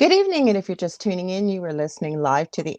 Good evening, and if you're just tuning in, you are listening live to the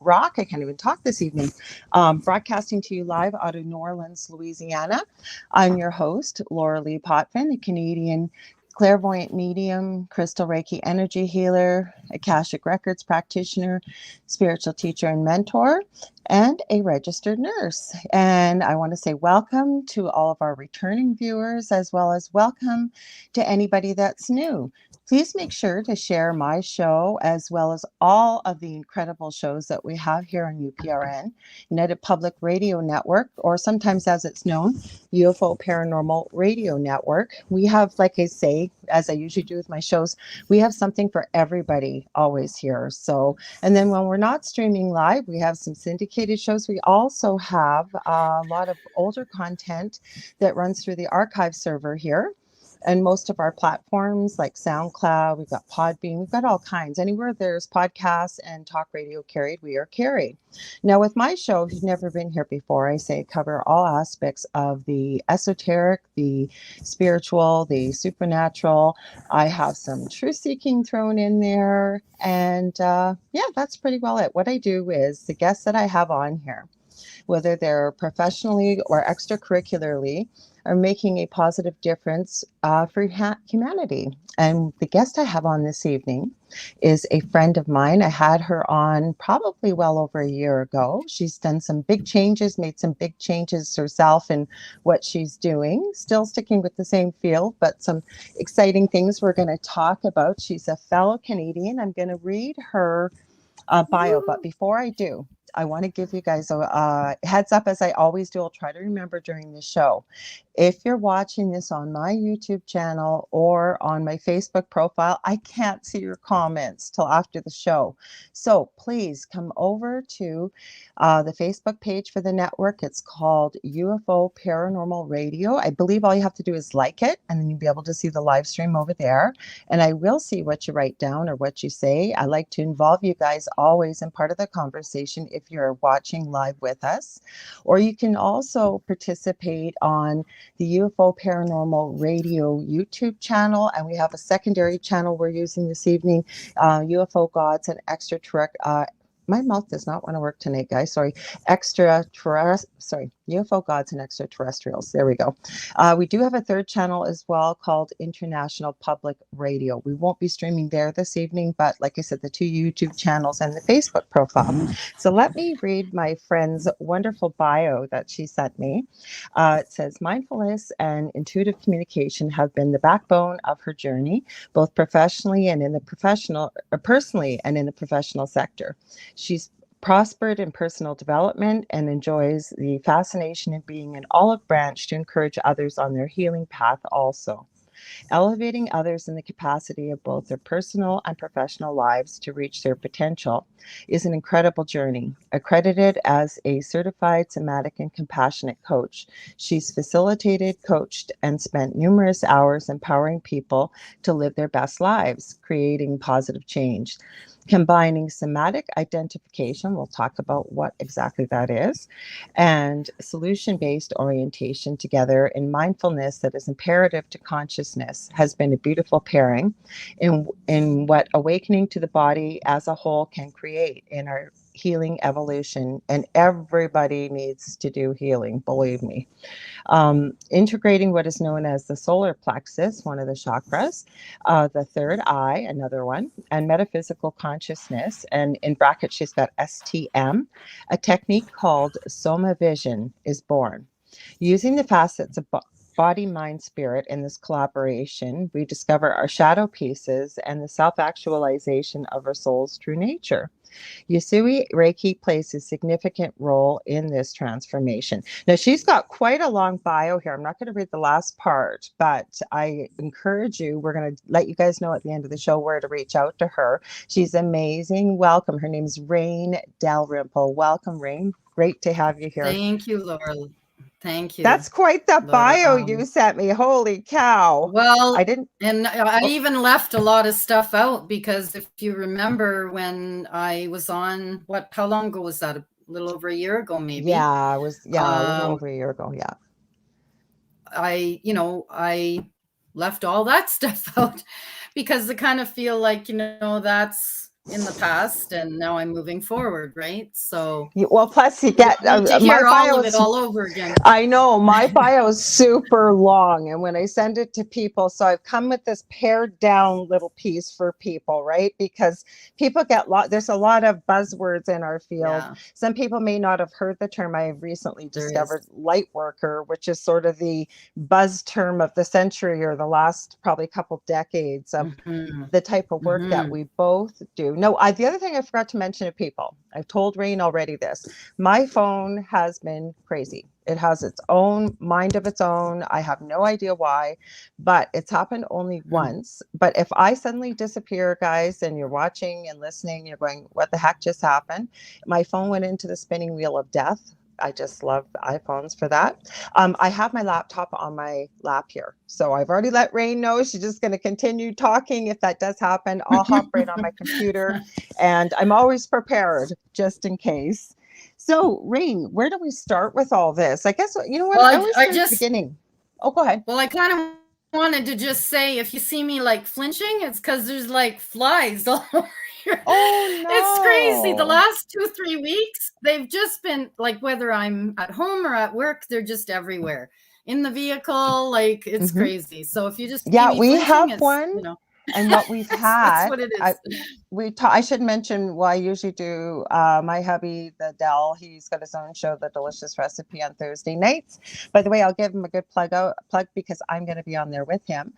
Rock. I can't even talk this evening. Broadcasting to you live out of New Orleans, Louisiana. I'm your host, Lorilei Potvin, a Canadian clairvoyant medium, crystal Reiki energy healer, Akashic Records practitioner, spiritual teacher and mentor, and a registered nurse. And I want to say welcome to all of our returning viewers, as well as welcome to anybody that's new. Please make sure to share my show as well as all of the incredible shows that we have here on UPRN, United Public Radio Network, or sometimes as it's known, UFO Paranormal Radio Network. We have, like I say, as I usually do with my shows, we have something for everybody always here. So, and then when we're not streaming live, we have some syndicated shows. We also have a lot of older content that runs through the archive server here. And most of our platforms like SoundCloud, we've got Podbean, we've got all kinds. Anywhere there's podcasts and talk radio carried, we are carried. Now, with my show, if you've never been here before, I say cover all aspects of the esoteric, the spiritual, the supernatural. I have some truth seeking thrown in there. And yeah, that's pretty well it. What I do is the guests that I have on here, whether they're professionally or extracurricularly, are making a positive difference for humanity. And the guest I have on this evening is a friend of mine. I had her on probably well over a year ago. She's done some big changes, made some big changes herself in what she's doing, still sticking with the same field, but some exciting things we're going to talk about. She's a fellow Canadian. I'm going to read her bio, but before I do, I want to give you guys a heads up, as I always do. I'll try to remember during the show. If you're watching this on my YouTube channel or on my Facebook profile, I can't see your comments till after the show. So please come over to the Facebook page for the network. It's called UFO Paranormal Radio. I believe all you have to do is like it, and then you'll be able to see the live stream over there. And I will see what you write down or what you say. I like to involve you guys always in part of the conversation if you're watching live with us. Or you can also participate on the UFO Paranormal Radio YouTube channel, and we have a secondary channel we're using this evening, UFO Gods and Extraterrestrial. My mouth does not want to work tonight, guys. Sorry. UFO Gods and Extraterrestrials. There we go. We do have a third channel as well called International Public Radio. We won't be streaming there this evening, but like I said, the two YouTube channels and the Facebook profile. So let me read my friend's wonderful bio that she sent me. It says, mindfulness and intuitive communication have been the backbone of her journey, both professionally and in the personally and in the professional sector. She's prospered in personal development and enjoys the fascination of being an olive branch to encourage others on their healing path also. Elevating others in the capacity of both their personal and professional lives to reach their potential is an incredible journey. Accredited as a certified somatic and compassionate coach, she's facilitated, coached, and spent numerous hours empowering people to live their best lives, creating positive change. Combining somatic identification, we'll talk about what exactly that is, and solution-based orientation together in mindfulness that is imperative to consciousness has been a beautiful pairing in what awakening to the body as a whole can create in our healing evolution. And everybody needs to do healing, believe me. Integrating what is known as the solar plexus, one of the chakras, the third eye, another one, and metaphysical consciousness, and in brackets she's got STM, a technique called Soma Vision is born. Using the facets of body, mind, spirit in this collaboration, we discover our shadow pieces and the self-actualization of our soul's true nature. Usui Reiki plays a significant role in this transformation. Now, she's got quite a long bio here. I'm not going to read the last part, but I encourage you, we're going to let you guys know at the end of the show where to reach out to her. She's amazing. Welcome. Her name is Raine Dalrymple. Welcome, Raine. Great to have you here. Thank you, Laurel. Thank you. That's quite the bio you sent me. Holy cow. Well, I didn't. And I even left a lot of stuff out because if you remember when I was on, how long ago was that? A little over a year ago, maybe. Yeah, it was. Yeah, a little over a year ago. Yeah. I left all that stuff out because I kind of feel like, that's in the past and now I'm moving forward, right? So Well, plus you you get don't need to my hear all bio of it is, all over again. I know my bio is super long. And when I send it to people, so I've come with this pared down little piece for people, right? Because people get there's a lot of buzzwords in our field. Yeah, Some people may not have heard the term. I have recently there is. discovered Lightworker, which is sort of the buzz term of the century or the last probably couple decades of Mm-hmm. the type of work that Mm-hmm. we both do. No, the other thing I forgot to mention to people, I've told Raine already this. My phone has been crazy. It has its own mind of its own. I have no idea why, but it's happened only once. But if I suddenly disappear, guys, and you're watching and listening, you're going, what the heck just happened? My phone went into the spinning wheel of death. I just love iPhones for that. I have my laptop on my lap here. So I've already let Raine know she's just going to continue talking. If that does happen, I'll hop right on my computer, and I'm always prepared just in case. So, Raine, where do we start with all this? I guess, you know what? Well, I always start at the beginning. Oh, go ahead. Well, I kind of wanted to just say, if you see me like flinching, it's because there's like flies all over here. Oh, no. It's crazy. The last 2-3 weeks, they've just been like, whether I'm at home or at work, they're just everywhere. In the vehicle, like it's crazy. So if you just see me we flinching, have it's, one. And what we've that's had, what it is. I should mention, well, I usually do, my hubby, the Dell, he's got his own show, The Delicious Recipe, on Thursday nights. By the way, I'll give him a good plug because I'm going to be on there with him.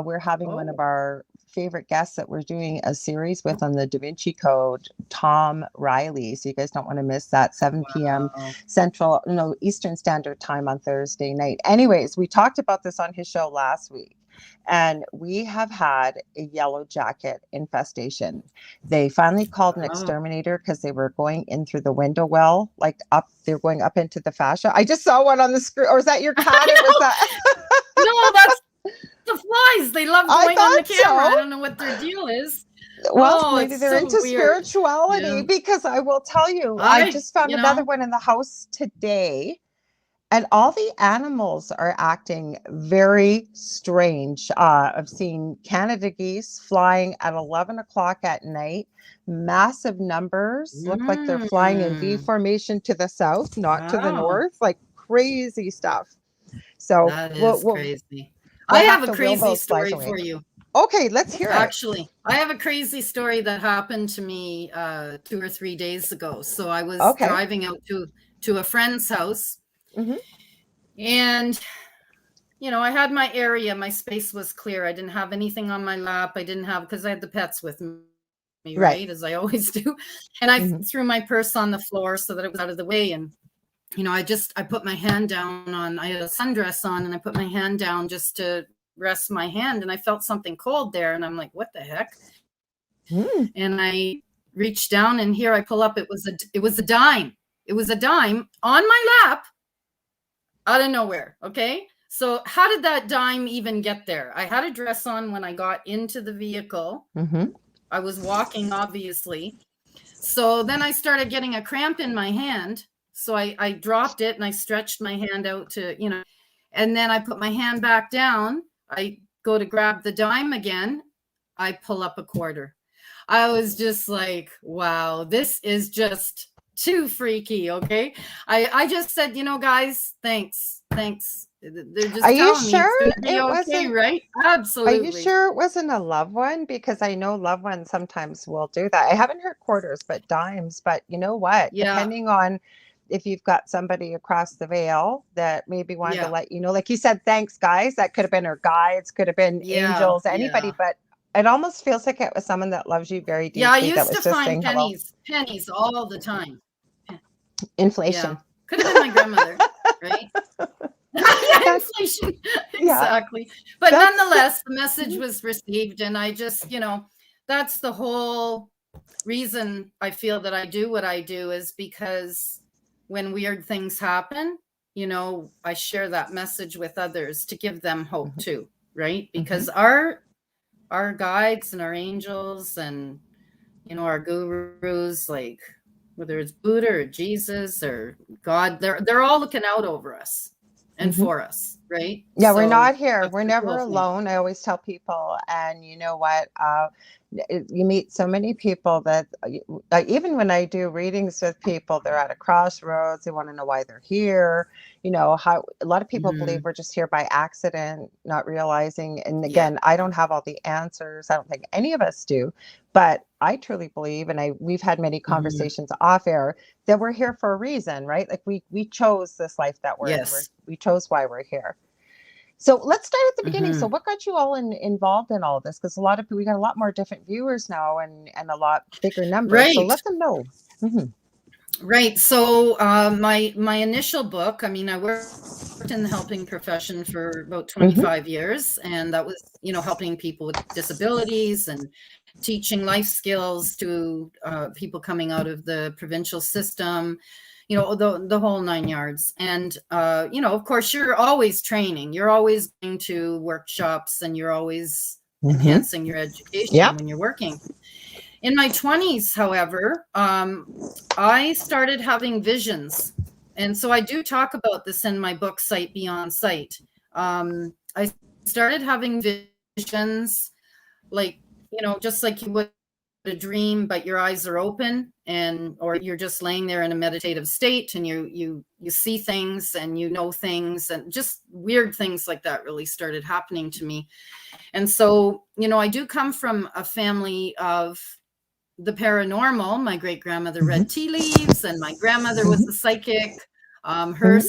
We're having one of our favorite guests that we're doing a series with on the Da Vinci Code, Tom Riley. So you guys don't want to miss that, 7 p.m. Eastern Standard Time on Thursday night. Anyways, we talked about this on his show last week. And we have had a yellow jacket infestation. They finally called an exterminator because they were going in through the window well, like up, they're going up into the fascia. I just saw one on the screen. Or is that your cat? It was that. No, that's the flies. They love going on the camera. I don't know what their deal is. Well, maybe they're into weird. spirituality, because I will tell you, I just found another one in the house today. And all the animals are acting very strange. I've seen Canada geese flying at 11 o'clock at night. Massive numbers. Look like they're flying in V formation to the south, not to the north. Like crazy stuff. So that is crazy. We'll I have a crazy story for you. Okay, let's hear it. Actually, I have a crazy story that happened to me 2 or 3 days ago. So I was driving out to a friend's house. And, I had my area, my space was clear. I didn't have anything on my lap. Because I had the pets with me, right? As I always do. And I threw my purse on the floor so that it was out of the way. And, I put my hand down I had a sundress on, and I put my hand down just to rest my hand. And I felt something cold there. And I'm like, what the heck? And I reached down, and here I pull up. It was a dime. It was a dime on my lap. Out of nowhere. Okay. So how did that dime even get there? I had a dress on when I got into the vehicle. I was walking, obviously. So then I started getting a cramp in my hand. So I dropped it, and I stretched my hand out to, and then I put my hand back down. I go to grab the dime again. I pull up a quarter. I was just like, wow, this is just too freaky. Okay. I just said, guys, thanks. They're just telling me it's gonna be okay, right? Absolutely. Are you sure it wasn't a loved one? Because I know loved ones sometimes will do that. I haven't heard quarters, but dimes. But you know what? Yeah. Depending on if you've got somebody across the veil that maybe wanted to let you know, like you said, thanks, guys. That could have been our guides, could have been angels, anybody, but it almost feels like it was someone that loves you very deeply. Yeah, I used to find pennies all the time. Inflation. Yeah. Could have been my grandmother, right? Inflation. Exactly. But nonetheless, the message was received, and I just, that's the whole reason I feel that I do what I do, is because when weird things happen, I share that message with others to give them hope too, right? Because our guides and our angels and, our gurus, like whether it's Buddha or Jesus or God, they're all looking out over us and for us, right? Yeah, we're So not here. that's We're the never cool thing. alone. I always tell people, and you know what? You meet so many people that even when I do readings with people, they're at a crossroads. They want to know why they're here. You know, how a lot of people believe we're just here by accident, not realizing. And again, I don't have all the answers. I don't think any of us do, but I truly believe, and we've had many conversations off air, that we're here for a reason, right? Like we chose this life that we're in. Yes. We chose why we're here. So let's start at the beginning. So what got you all involved in all of this? Because we got a lot more different viewers now and a lot bigger numbers. So Right. let them know. Right. So my initial book, I mean, I worked in the helping profession for about 25 years, and that was, helping people with disabilities and teaching life skills to people coming out of the provincial system, the whole 9 yards. And, of course, you're always training. You're always going to workshops, and you're always enhancing your education when you're working. In my 20s, however, I started having visions. And so I do talk about this in my book, Sight Beyond Sight. I started having visions, like, just like you would a dream, but your eyes are open, or you're just laying there in a meditative state, and you see things and things, and just weird things like that really started happening to me. And so, I do come from a family of the paranormal. My great grandmother read tea leaves, and my grandmother was a psychic. Her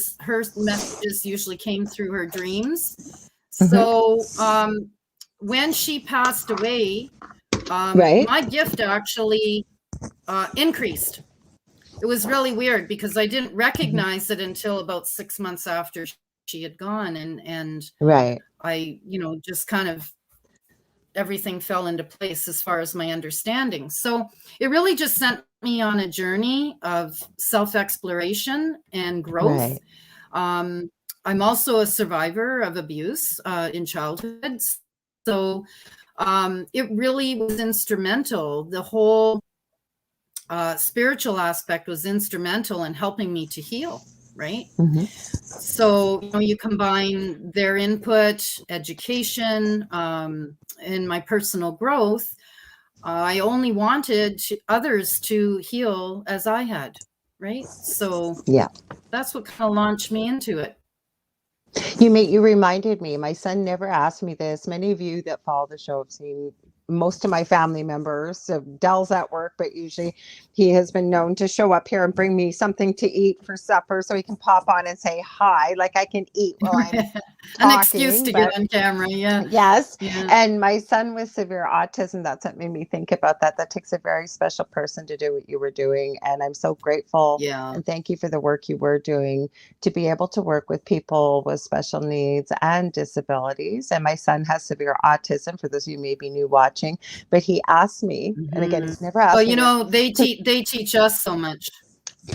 messages usually came through her dreams. So when she passed away, my gift actually increased. It was really weird because I didn't recognize it until about 6 months after she had gone, and I, just kind of everything fell into place as far as my understanding. So it really just sent me on a journey of self-exploration and growth. I'm also a survivor of abuse in childhood. So it really was instrumental. The whole spiritual aspect was instrumental in helping me to heal, right? So, you combine their input, education, and my personal growth. I only wanted others to heal as I had, right? So that's what kind of launched me into it. You reminded me, my son never asked me this. Many of you that follow the show have seen most of my family members. So Dell's at work, but usually he has been known to show up here and bring me something to eat for supper so he can pop on and say hi, like I can eat while I'm talking. An excuse to get on camera, Yes. And my son with severe autism, that's what made me think about that. That takes a very special person to do what you were doing. And I'm so grateful. And thank you for the work you were doing to be able to work with people with special needs and disabilities. And my son has severe autism, for those of you maybe new watching, but he asked me, and again, he's never asked me. Well, they teach us so much.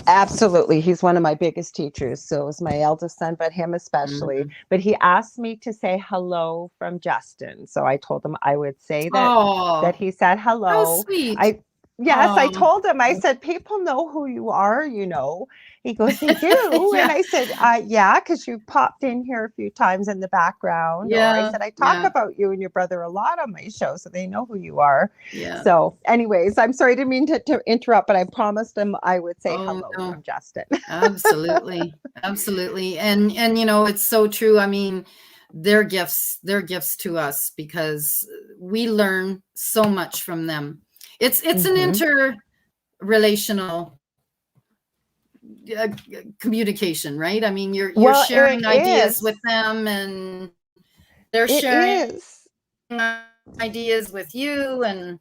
Absolutely. He's one of my biggest teachers. So is my eldest son, but him especially. But he asked me to say hello from Justin. So I told him I would say that he said hello. How sweet. I told him, I said, people know who you are, He goes, they do. And I said, yeah, because you popped in here a few times in the background. Or I said, I talk about you and your brother a lot on my show, so they know who you are. So anyways, I'm sorry, I didn't mean to interrupt, but I promised him I would say hello from Justin. Absolutely. Absolutely. And it's so true. I mean, they're gifts to us because we learn so much from them. It's an interrelational communication, right? I mean, you're sharing ideas with them, and they're sharing ideas with you. And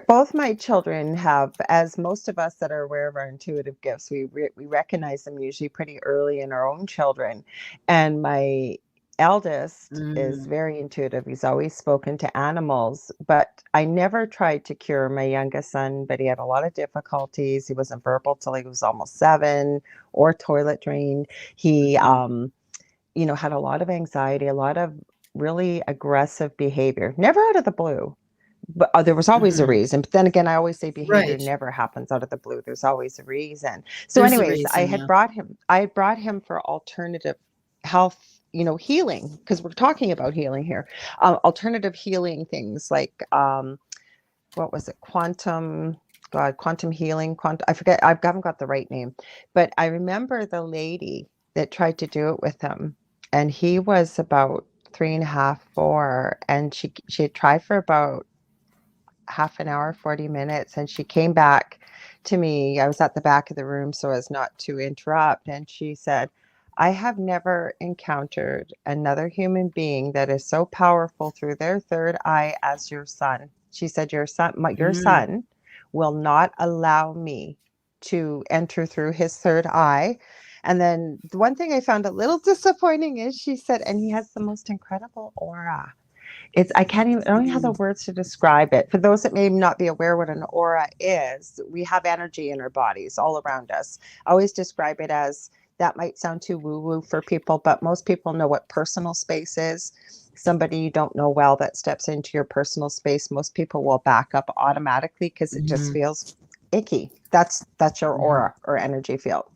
both my children have, as most of us that are aware of our intuitive gifts, we recognize them usually pretty early in our own children. And my eldest is very intuitive. He's always spoken to animals, but I never tried to cure my youngest son, but he had a lot of difficulties. He wasn't verbal till he was almost 7 or toilet trained. He, had a lot of anxiety, a lot of really aggressive behavior, never out of the blue. But there was always a reason. But then again, I always say behavior never happens out of the blue. There's always a reason. So anyways, I had brought him for alternative health, healing, because we're talking about healing here, alternative healing things like, what was it? Quantum healing, I forget, I haven't got the right name, but I remember the lady that tried to do it with him, and he was about 3.5, 4, and she had tried for about half an hour, 40 minutes, and she came back to me. I was at the back of the room so as not to interrupt, and she said, I have never encountered another human being that is so powerful through their third eye as your son. She said, your son will not allow me to enter through his third eye. And then the one thing I found a little disappointing is she said, and he has the most incredible aura. I don't have the words to describe it. For those that may not be aware what an aura is, we have energy in our bodies all around us. I always describe it as, that might sound too woo-woo for people, but most people know what personal space is. Somebody you don't know well that steps into your personal space, most people will back up automatically because it just feels icky. That's your aura or energy field.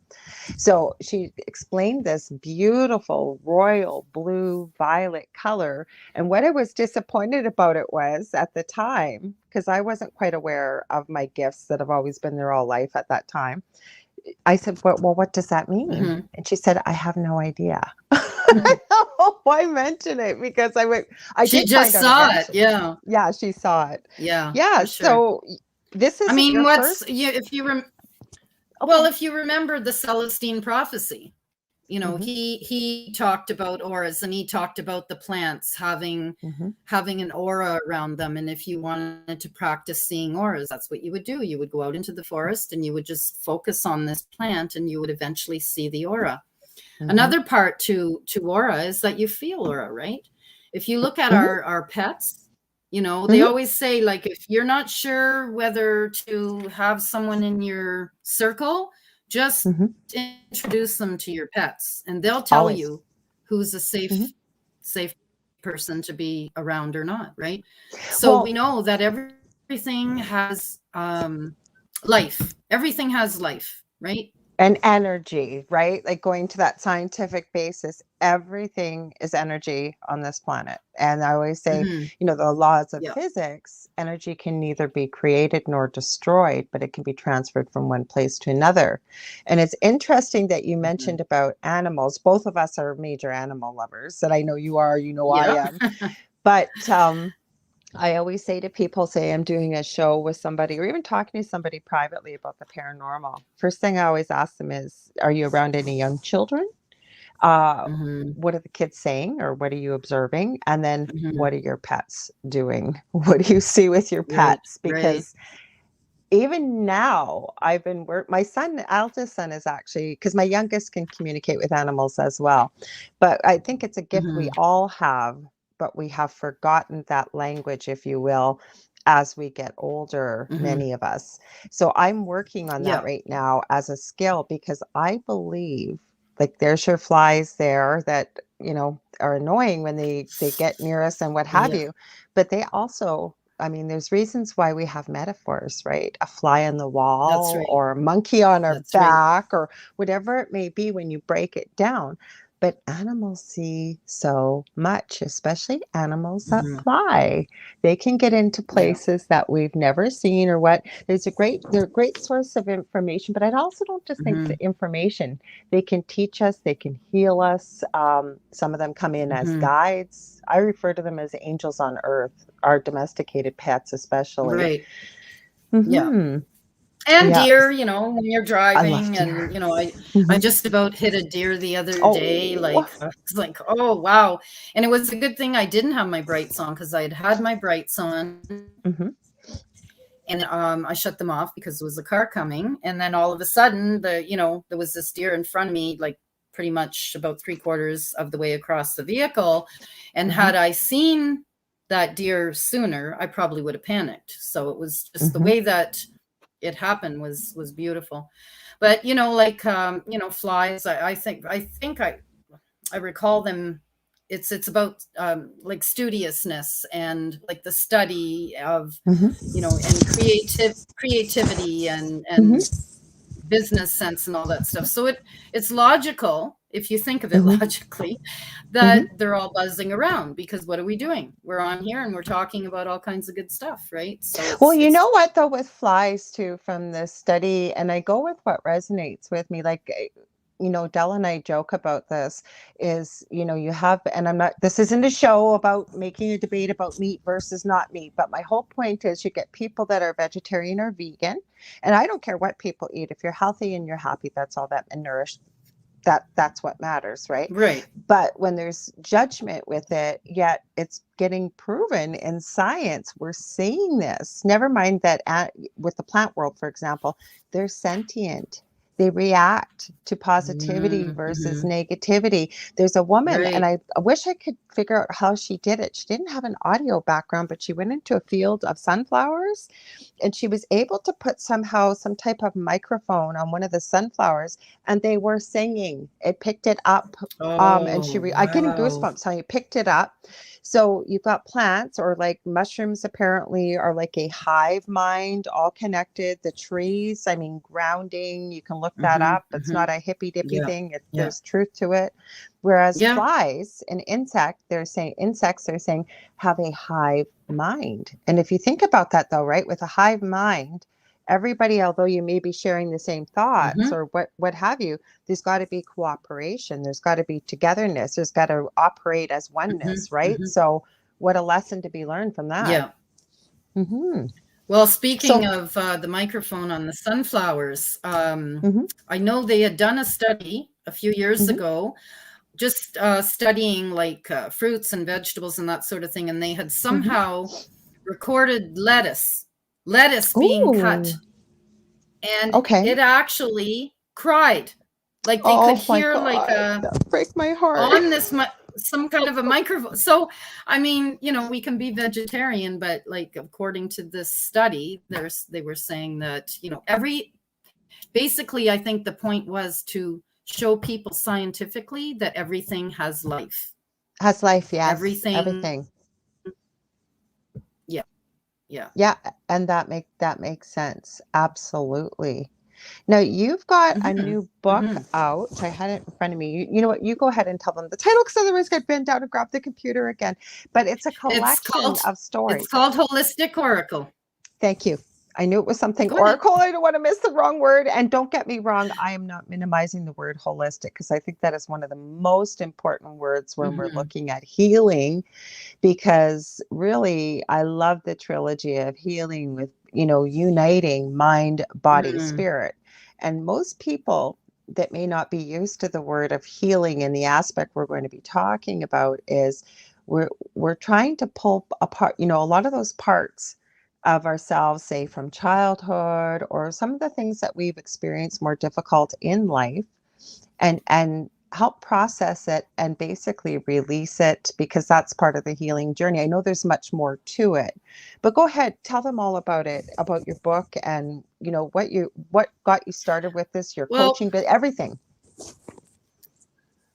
So she explained this beautiful royal blue violet color. And what I was disappointed about it was, at the time, because I wasn't quite aware of my gifts that have always been there all life at that time, I said, well, what does that mean? And she said, I have no idea. Why mention it? Because she just saw it. Yeah. Yeah, she saw it. Yeah. Yeah. Sure. So this is, if you remember the Celestine prophecy, he talked about auras, and he talked about the plants having an aura around them. And if you wanted to practice seeing auras, that's what you would do. You would go out into the forest and you would just focus on this plant, and you would eventually see the aura. Another part to aura is that you feel aura, right? If you look at our pets, they always say, like, if you're not sure whether to have someone in your circle, just introduce them to your pets, and they'll tell you who's a safe person to be around or not, right? So we know that everything has life. Everything has life, right? And energy, right? Like, going to that scientific basis, everything is energy on this planet. And I always say, the laws of physics, energy can neither be created nor destroyed, but it can be transferred from one place to another. And it's interesting that you mentioned about animals. Both of us are major animal lovers, and I know you are, I am. But I always say to people, say I'm doing a show with somebody, or even talking to somebody privately about the paranormal, first thing I always ask them is, are you around any young children? What are the kids saying, or what are you observing? And then what are your pets doing? What do you see with your pets? Because even now, I've been my eldest son is actually, because my youngest can communicate with animals as well. But I think it's a gift we all have, but we have forgotten that language, if you will, as we get older, many of us. So I'm working on that right now as a skill, because I believe, like, there's your flies there that, are annoying when they get near us and what have you. But they also, there's reasons why we have metaphors, right? A fly on the wall, or a monkey on our back, or whatever it may be when you break it down. But animals see so much, especially animals that fly. They can get into places that we've never seen, or what. They're a great source of information, but I also don't just think the information. They can teach us, they can heal us. Some of them come in as guides. I refer to them as angels on earth, our domesticated pets especially. Right. Yeah. And deer, when you're driving, and I just about hit a deer the other day. Like, I was like, oh wow! And it was a good thing I didn't have my brights on, because I had my brights on, and I shut them off because there was a car coming, and then all of a sudden, there was this deer in front of me, like pretty much about 3/4 of the way across the vehicle, and had I seen that deer sooner, I probably would have panicked. So it was just the way that it happened was beautiful. But flies, I think I recall them, it's about like studiousness, and like the study of and creativity and business sense and all that stuff. So it's logical. if you think of it logically, that they're all buzzing around, because what are we doing? We're on here and we're talking about all kinds of good stuff, right? So well, you know what, though, with flies too, from this study, and I go with what resonates with me, like, you know, Dell and I joke about this, is, you know, you have, and I'm not, this isn't a show about making a debate about meat versus not meat, but my whole point is you get people that are vegetarian or vegan, and I don't care what people eat. If you're healthy and you're happy, that's all that, and nourished, that's what matters, right? Right. But when there's judgment with it, yet it's getting proven in science, we're seeing this. Never mind that with the plant world, for example, they're sentient. They react to positivity versus negativity. There's a woman, and I wish I could figure out how she did it. She didn't have an audio background, but she went into a field of sunflowers, and she was able to put somehow some type of microphone on one of the sunflowers, and they were singing. It picked it up. And I'm getting goosebumps how you picked it up. So you've got plants, or like mushrooms apparently are like a hive mind, all connected. The trees, I mean, grounding, you can look that up. It's not a hippy dippy thing. There's truth to it. Whereas flies and insects, they're saying have a hive mind. And if you think about that, though, right, with a hive mind, everybody, although you may be sharing the same thoughts or what have you, there's got to be cooperation. There's got to be togetherness. There's got to operate as oneness, right? So what a lesson to be learned from that. Yeah. Well, speaking of the microphone on the sunflowers, I know they had done a study a few years ago, just studying like fruits and vegetables and that sort of thing. And they had somehow recorded lettuce being cut, and it actually cried, like they could hear like break my heart on this some kind of a microphone. So I mean, you know, we can be vegetarian, but like according to this study, they were saying that, you know, basically I think the point was to show people scientifically that everything has life. Yes, everything. Yeah, and that makes sense. Absolutely. Now you've got a new book out. I had it in front of me. You know what? You go ahead and tell them the title, because otherwise I'd bend down and grab the computer again. But it's a collection of stories. It's called Holistic Oracle. Thank you. I knew it was something oracle. I don't want to miss the wrong word. And don't get me wrong, I am not minimizing the word holistic, because I think that is one of the most important words when we're looking at healing, because really I love the trilogy of healing with, you know, uniting mind, body, spirit. And most people that may not be used to the word of healing in the aspect we're going to be talking about is we're trying to pull apart, you know, a lot of those parts of ourselves, say from childhood, or some of the things that we've experienced more difficult in life, and help process it and basically release it, because that's part of the healing journey. I know there's much more to it, but go ahead, tell them all about it, about your book, and you know what got you started with this, your coaching, but everything.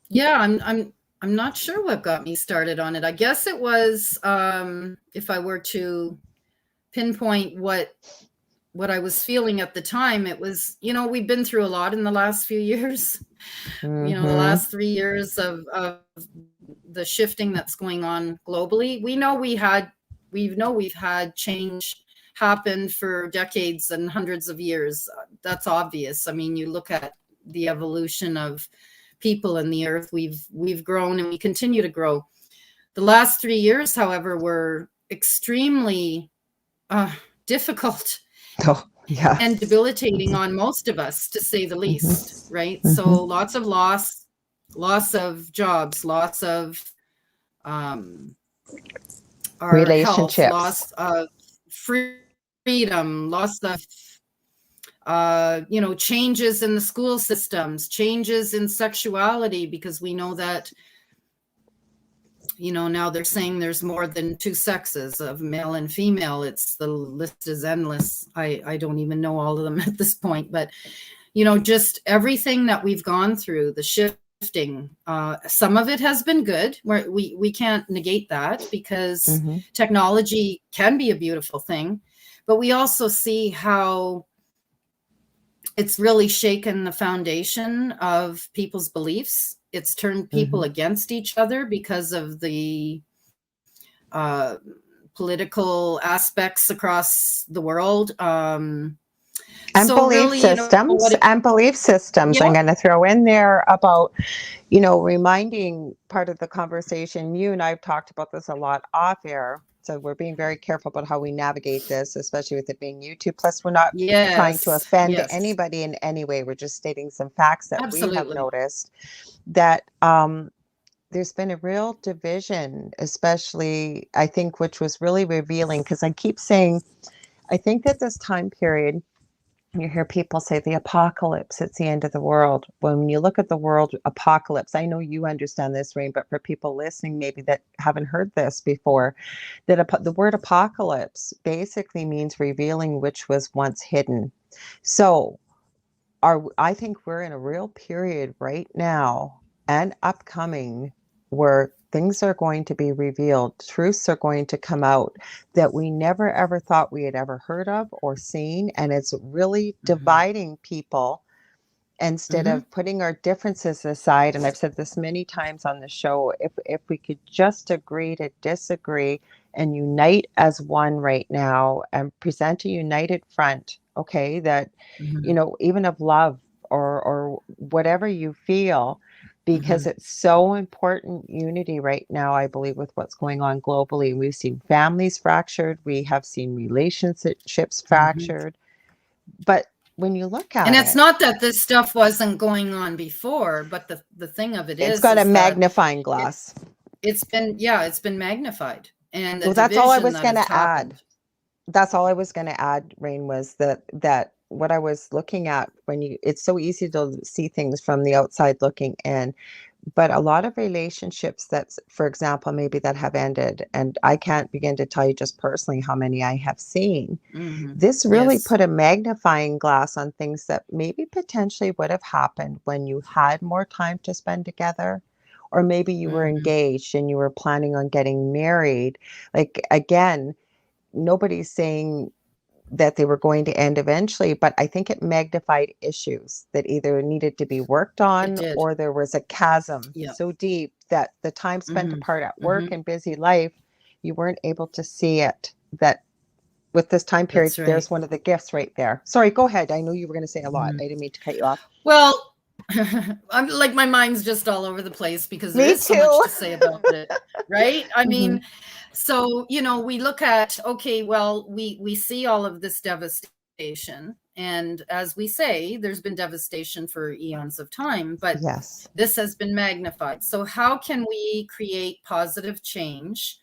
Yeah, I'm not sure what got me started on it. I guess it was, if I were to pinpoint what I was feeling at the time, it was, you know, we've been through a lot in the last few years. You know, the last 3 years of the shifting that's going on globally. We know we've had change happen for decades and hundreds of years. That's obvious. I mean, you look at the evolution of people and the earth. We've grown and we continue to grow. The last 3 years, however, were extremely difficult and debilitating on most of us, to say the least, right? So lots of loss of jobs, loss of our relationships, health, loss of freedom, loss of you know, changes in the school systems, changes in sexuality, because we know that, you know, now they're saying there's more than two sexes of male and female. The list is endless. I don't even know all of them at this point, but, you know, just everything that we've gone through, the shifting, some of it has been good. We can't negate that, because technology can be a beautiful thing, but we also see how it's really shaken the foundation of people's beliefs it's turned people against each other because of the political aspects across the world. And belief systems. I'm going to throw in there about, reminding part of the conversation. You and I have talked about this a lot off air. So we're being very careful about how we navigate this, especially with it being YouTube. Plus, we're not trying to offend anybody in any way. We're just stating some facts that we have noticed, that there's been a real division, especially, I think, which was really revealing, because I keep saying, I think that this time period, you hear people say the apocalypse, it's the end of the world. When you look at the world apocalypse, I know you understand this, Raine, but for people listening maybe that haven't heard this before, that the word apocalypse basically means revealing which was once hidden. So I think we're in a real period right now and upcoming where things are going to be revealed, truths are going to come out that we never ever thought we had ever heard of or seen. And it's really dividing people instead of putting our differences aside. And I've said this many times on the show, if we could just agree to disagree and unite as one right now and present a united front, okay, that, even of love or whatever you feel, because it's so important, unity right now, I believe, with what's going on globally. We've seen families fractured. We have seen relationships fractured. But when you look at it, and it's not that this stuff wasn't going on before, but the thing of it is, it's got a magnifying glass. It's been magnified. And that's all I was going to add. That's all I was going to add, Raine, was that what I was looking at it's so easy to see things from the outside looking in, but a lot of relationships that's, for example, maybe that have ended, and I can't begin to tell you just personally how many I have seen. This really put a magnifying glass on things that maybe potentially would have happened when you had more time to spend together, or maybe you were engaged and you were planning on getting married. Like, again, nobody's saying that they were going to end eventually, but I think it magnified issues that either needed to be worked on, or there was a chasm so deep that the time spent apart at work and busy life, you weren't able to see it. That with this time period, there's one of the gifts right there. Sorry, go ahead. I know you were going to say a lot. I didn't mean to cut you off. Well, I'm like, my mind's just all over the place because there is so much to say about it, right? I mean, so, we look at, okay, well, we see all of this devastation. And as we say, there's been devastation for eons of time, but this has been magnified. So how can we create positive change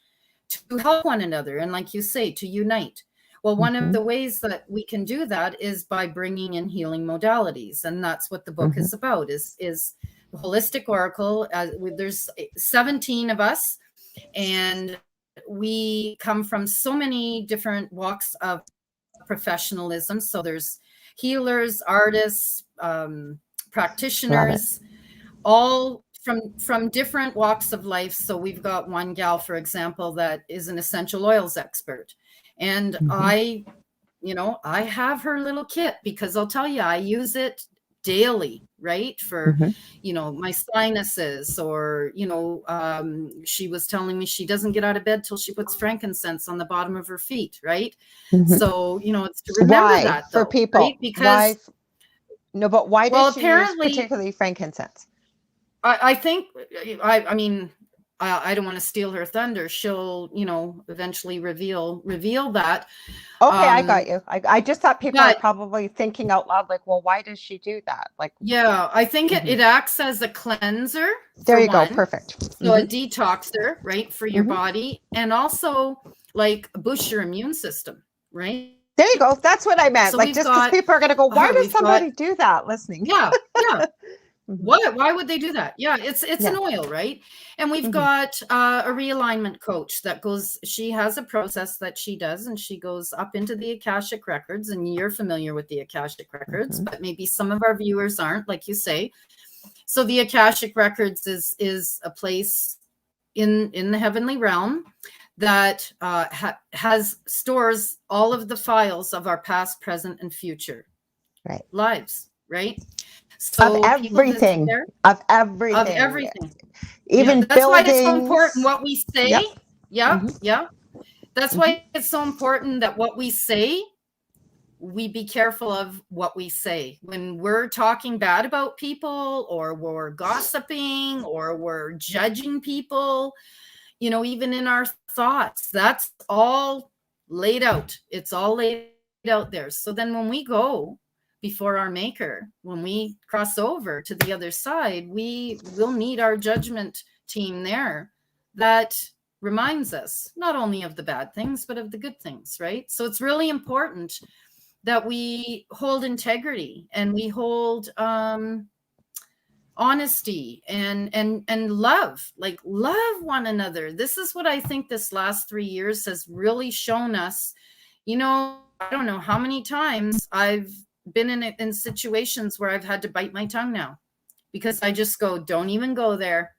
to help one another? And like you say, to unite. Well, one of the ways that we can do that is by bringing in healing modalities. And that's what the book is about, is the Holistic Oracle. There's 17 of us, and we come from so many different walks of professionalism. So there's healers, artists, practitioners, all from different walks of life. So we've got one gal, for example, that is an essential oils expert. And I have her little kit, because I'll tell you, I use it daily, right? For, my sinuses, or, she was telling me she doesn't get out of bed till she puts frankincense on the bottom of her feet, right? So, it's to remember that, though, for people, right? Because why does she use particularly frankincense? I think, I mean, I don't want to steal her thunder. She'll, eventually reveal that. Okay, I got you. I just thought people are probably thinking out loud, like, well, why does she do that? Like, I think it acts as a cleanser. There you go. Perfect. So a detoxer, right, for your body, and also like boost your immune system, right? There you go. That's what I meant. So like, just because people are going to go, why does somebody do that? Listening. Yeah. Why would they do that? Yeah, it's an oil, right? And we've got a realignment coach that she has a process that she does, and she goes up into the Akashic records, and you're familiar with the Akashic records, but maybe some of our viewers aren't, like you say. So the Akashic records is a place in the heavenly realm that stores all of the files of our past, present, and future lives, right? Of So people visit everything. there. Of Of everything. everything. Even that's why it's so buildings. important what we say. Yep. Yeah. That's why it's so important that what we say, we be careful of what we say. When we're talking bad about people, or we're gossiping, or we're judging people, even in our thoughts, that's all laid out. It's all laid out there. So then when we go before our maker, when we cross over to the other side, we will need our judgment team there that reminds us not only of the bad things, but of the good things, right? So it's really important that we hold integrity, and we hold honesty and love, love one another. This is what I think this last 3 years has really shown us. I don't know how many times I've been in situations where I've had to bite my tongue now, because I just go, don't even go there,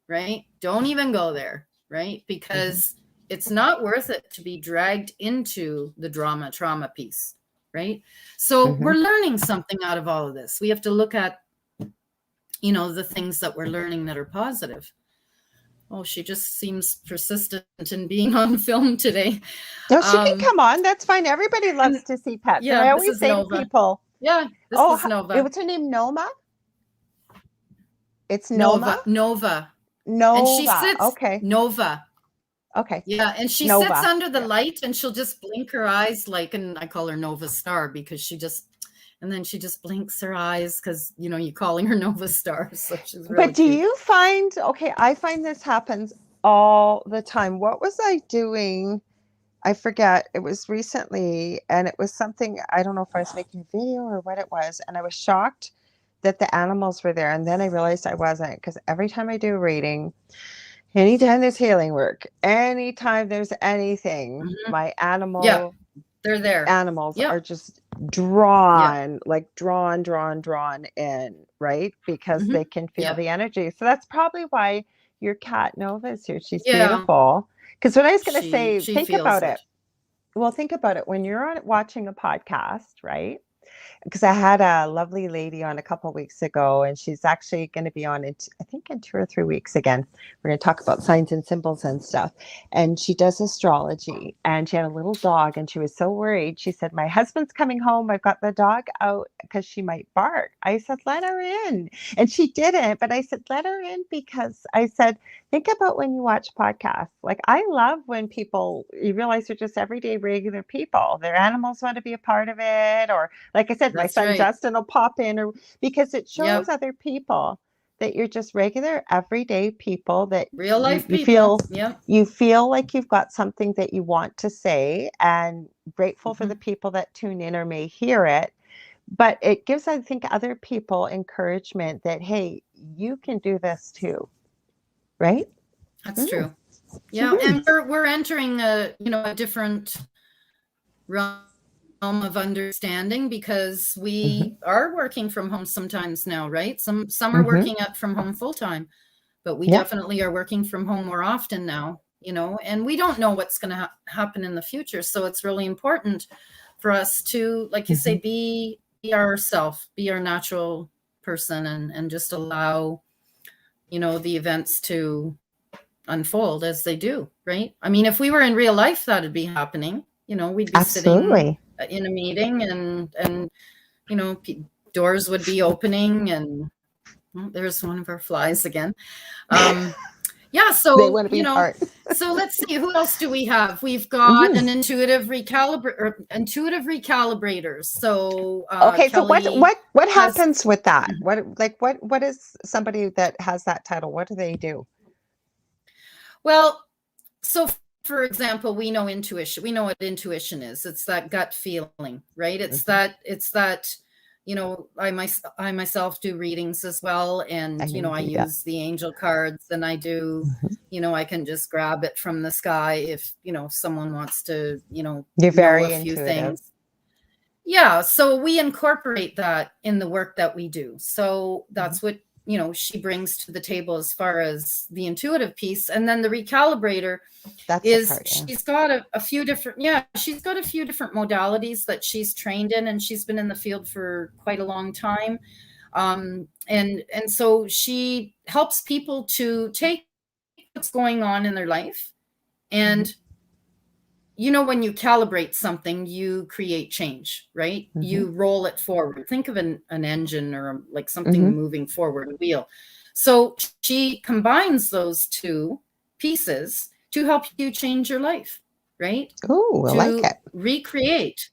right? Don't even go there, right? Because it's not worth it to be dragged into the trauma piece, right? So we're learning something out of all of this. We have to look at, the things that we're learning that are positive. Oh, she just seems persistent in being on film today. No, she can come on. That's fine. Everybody loves to see pets. Yeah, and I always say to people, this is Nova. What's her name? Noma? It's Noma? Nova. And she sits, okay. Nova. Okay. Yeah, and she sits under the light, and she'll just blink her eyes, and I call her Nova Star, because and then she just blinks her eyes, because you're calling her Nova Star. So she's really But do you find, I find this happens all the time. What was I doing? I forget. It was recently, and it was something, I don't know if I was making a video or what it was, and I was shocked that the animals were there. And then I realized I wasn't, because every time I do a reading, anytime there's healing work, anytime there's anything, my they're there. Animals are just drawn, drawn in, right? Because they can feel the energy. So that's probably why your cat Nova is here. She's beautiful. Because what I was going to say, think about it. Well, think about it. When you're watching a podcast, right? Because I had a lovely lady on a couple of weeks ago, and she's actually going to be on it, I think, in 2 or 3 weeks again. We're going to talk about signs and symbols and stuff. And she does astrology, and she had a little dog, and she was so worried. She said, my husband's coming home. I've got the dog out because she might bark. I said, let her in. And she didn't. But I said, let her in, because I said, think about when you watch podcasts. I love when you realize they're just everyday, regular people. Their animals want to be a part of it. Or, like I said, my son Justin will pop in, because it shows other people that you're just regular, everyday people, that real life people. You feel like you've got something that you want to say, and grateful for the people that tune in or may hear it. But it gives, I think, other people encouragement that, hey, you can do this too. Right? That's true. Yeah. And we're entering a different realm of understanding, because we are working from home sometimes now, right? Some are working from home full time, but we definitely are working from home more often now, and we don't know what's going to happen in the future. So it's really important for us to, like you say, be ourselves, be our natural person, and just allow, the events to unfold as they do, right? I mean, if we were in real life, that'd be happening. We'd be sitting in a meeting, and doors would be opening, and there's one of our flies again. So they want to be part. So let's see, who else do we have? We've got an intuitive recalibrator. So okay, Kelly, so what happens with that? What is somebody that has that title? What do they do? Well, so for example, we know intuition. We know what intuition is. It's that gut feeling, right? It's that, I myself do readings as well. And, I use the angel cards, and I do, I can just grab it from the sky if, someone wants to, You're very know a few intuitive. things. Yeah. So we incorporate that in the work that we do. So that's what, she brings to the table as far as the intuitive piece. And then the recalibrator she's got a few different, she's got a few different modalities that she's trained in, and she's been in the field for quite a long time. And so she helps people to take what's going on in their life. And, you know, when you calibrate something, you create change, right? You roll it forward. Think of an engine or like something moving forward, a wheel. So she combines those two pieces to help you change your life, right? Oh, I like it. Recreate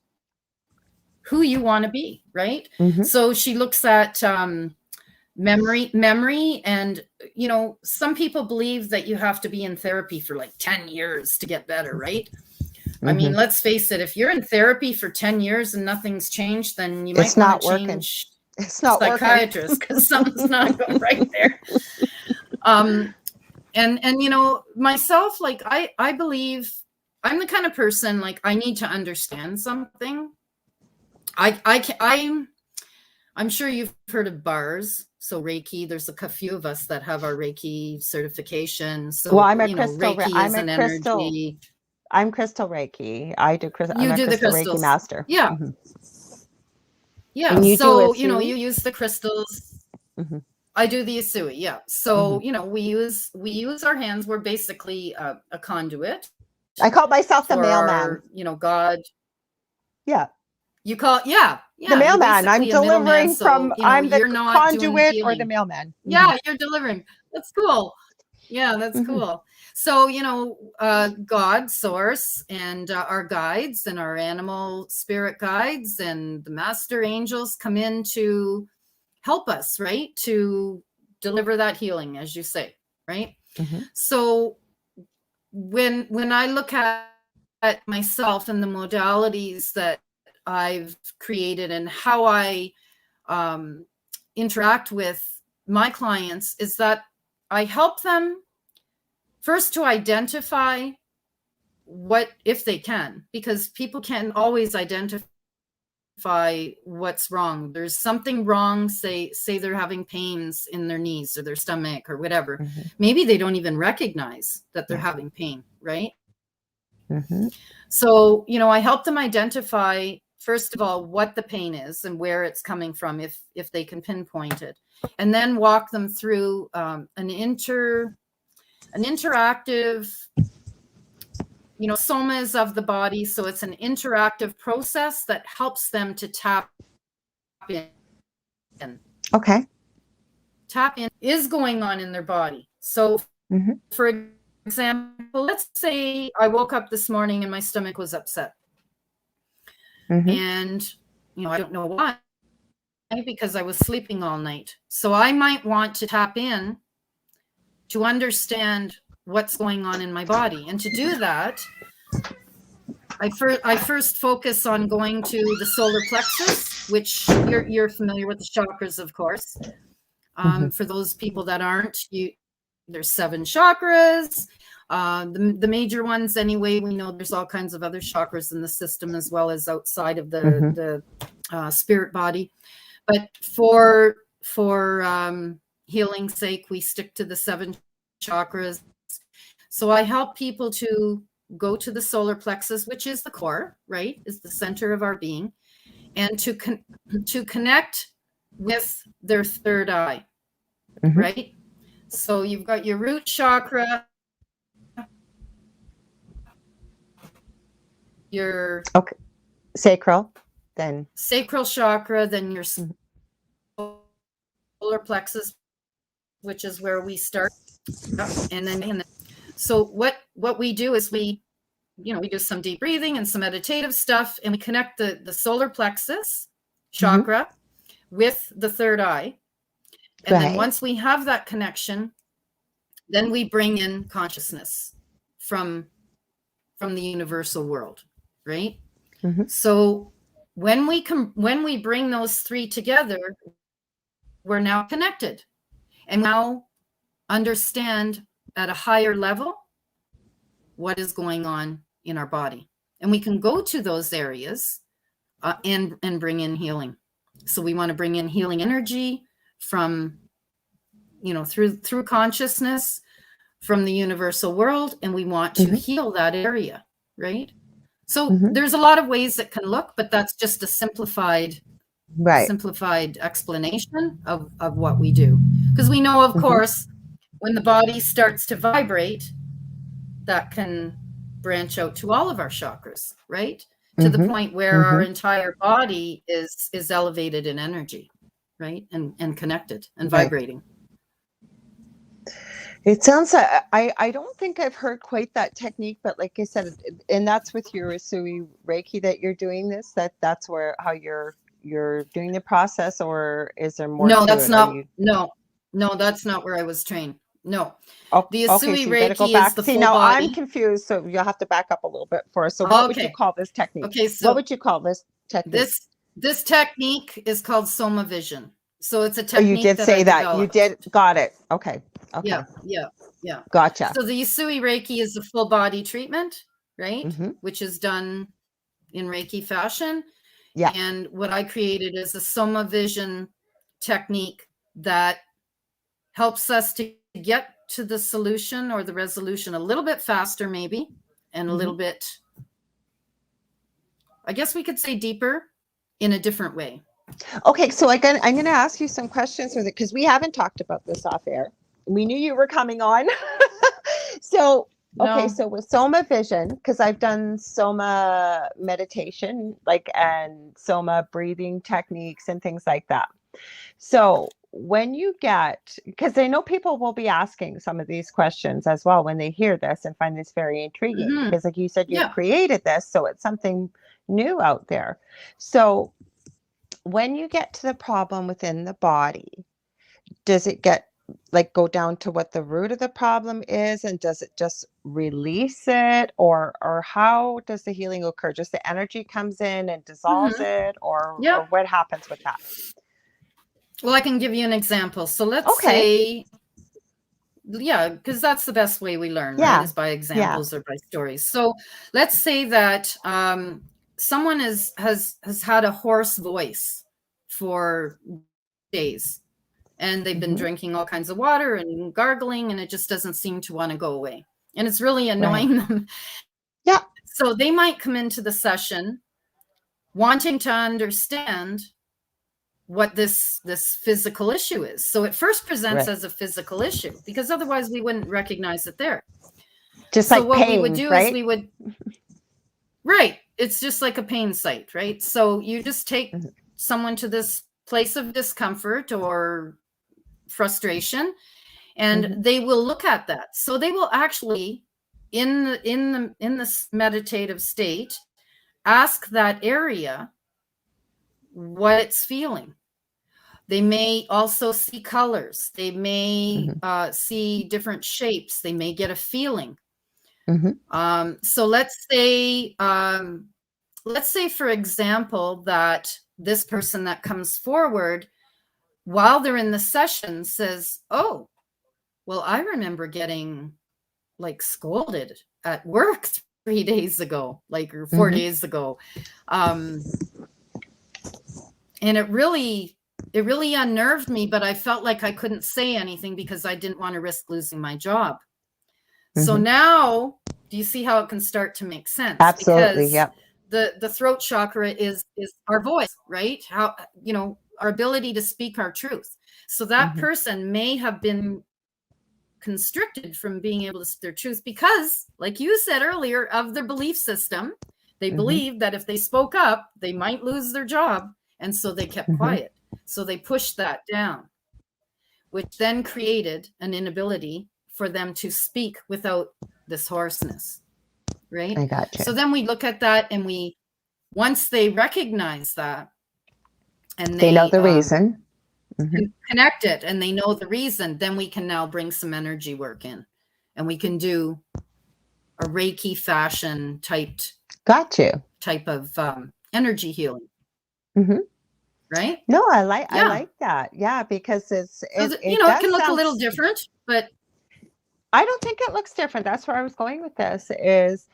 who you want to be, right? So she looks at memory, and, you know, some people believe that you have to be in therapy for like 10 years to get better, right? I mean, let's face it, if you're in therapy for 10 years and nothing's changed, then you might want to change psychiatrist, because something's not going right there. And you know, myself, like I believe I'm the kind of person, like, I need to understand something. I'm sure you've heard of bars. So Reiki, there's a few of us that have our Reiki certification. So, well, I'm a Reiki is an energy. I'm Crystal Reiki. I'm a crystal Reiki master. Yeah. Yeah. And so, you know, you use the crystals. I do the Asui. Yeah. So, you know, we use our hands. We're basically a conduit. I call myself the mailman. You know, God. Yeah. You call, yeah. The mailman. I'm delivering from, you know, I'm the conduit or the mailman. Yeah, you're delivering. That's cool. Yeah, that's cool. So, you know, God, source, and our guides and our animal spirit guides and the master angels come in to help us, right? To deliver that healing, as you say, right? So when I look at myself and the modalities that I've created and how I interact with my clients, is that I help them first to identify what, if they can, because people can't always identify what's wrong. There's something wrong, say they're having pains in their knees or their stomach or whatever. Maybe they don't even recognize that they're having pain, right? So, you know, I help them identify, first of all, what the pain is and where it's coming from, if they can pinpoint it, and then walk them through an interactive, you know, somas of the body. So it's an interactive process that helps them to tap in. Okay. Tap in is going on in their body. So for example, let's say I woke up this morning and my stomach was upset. And, you know, I don't know why, because I was sleeping all night. So I might want to tap in to understand what's going on in my body. And to do that, I first focus on going to the solar plexus, which you're familiar with the chakras, of course. For those people that aren't, there's 7 chakras. The major ones, anyway. We know there's all kinds of other chakras in the system, as well as outside of the spirit body. But for healing's sake, we stick to the 7 chakras. So I help people to go to the solar plexus, which is the core, right? Is the center of our being, and to connect with their third eye, right? So you've got your root chakra, your sacral chakra, then your solar plexus, which is where we start. And then so what we do is we do some deep breathing and some meditative stuff, and we connect the solar plexus chakra with the third eye. And then once we have that connection, then we bring in consciousness from the universal world, right? So when we bring those 3 together, we're now connected, and now understand at a higher level what is going on in our body, and we can go to those areas and bring in healing. So we want to bring in healing energy from, through consciousness from the universal world, and we want to heal that area, right? So there's a lot of ways it can look, but that's just a simplified simplified explanation of what we do. Because we know, of course, when the body starts to vibrate, that can branch out to all of our chakras, right? To the point where our entire body is elevated in energy, right? And connected and vibrating. It sounds like, I don't think I've heard quite that technique, but like I said, and that's with your Usui Reiki that you're doing this, that's how you're doing the process, or is there more no, to that's it? not no, that's not where I was trained. No. The Usui Reiki is the full now body. I'm confused, so you'll have to back up a little bit for us. So what would you call this technique? Okay, so what would you call this technique? This technique is called Soma Vision. So it's a technique. You did say that. You did. Got it. Okay. Yeah. Gotcha. So the Usui Reiki is a full body treatment, right? Which is done in Reiki fashion. Yeah. And what I created is a Soma Vision technique that helps us to get to the solution or the resolution a little bit faster, maybe, and a little bit, I guess we could say, deeper in a different way. Okay, so I'm going to ask you some questions with it, because we haven't talked about this off air. We knew you were coming on. So with Soma Vision, because I've done Soma meditation, and Soma breathing techniques and things like that. So when you get, because I know people will be asking some of these questions as well when they hear this and find this very intriguing, because like you said, you created this, so it's something new out there. So when you get to the problem within the body, does it get go down to what the root of the problem is, and does it just release it, or how does the healing occur? Just the energy comes in and dissolves it, or what happens with that? Well, I can give you an example. So let's say, because that's the best way we learn, right? Is by examples or by stories. So let's say that someone has had a hoarse voice for days, and they've been drinking all kinds of water and gargling, and it just doesn't seem to want to go away. And it's really annoying them. Yeah. So they might come into the session wanting to understand what this physical issue is. So it first presents as a physical issue, because otherwise we wouldn't recognize it there. Just so like what pain, we would do is we would, it's just like a pain site, right? So you just take someone to this place of discomfort or frustration, and they will look at that. So they will actually, in this meditative state, ask that area what it's feeling. They may also see colors. They may see different shapes. They may get a feeling. So let's say, for example, that this person that comes forward while they're in the session says, "Oh, well, I remember getting scolded at work 3 days ago, or 4 days ago." And it really unnerved me, but I felt like I couldn't say anything because I didn't want to risk losing my job. So now, do you see how it can start to make sense? Absolutely. Because the throat chakra is our voice, right? How, our ability to speak our truth. So that person may have been constricted from being able to speak their truth because, like you said earlier, of their belief system. They believed that if they spoke up, they might lose their job. And so they kept quiet. So they pushed that down, which then created an inability for them to speak without this hoarseness, right? I got you. So then we look at that, and once they recognize that, and they know the reason, connect it, and they know the reason, then we can now bring some energy work in, and we can do a Reiki fashion type of energy healing. Right? No, I like that. Yeah, because it can look a little different, but I don't think it looks different. That's where I was going with this. Is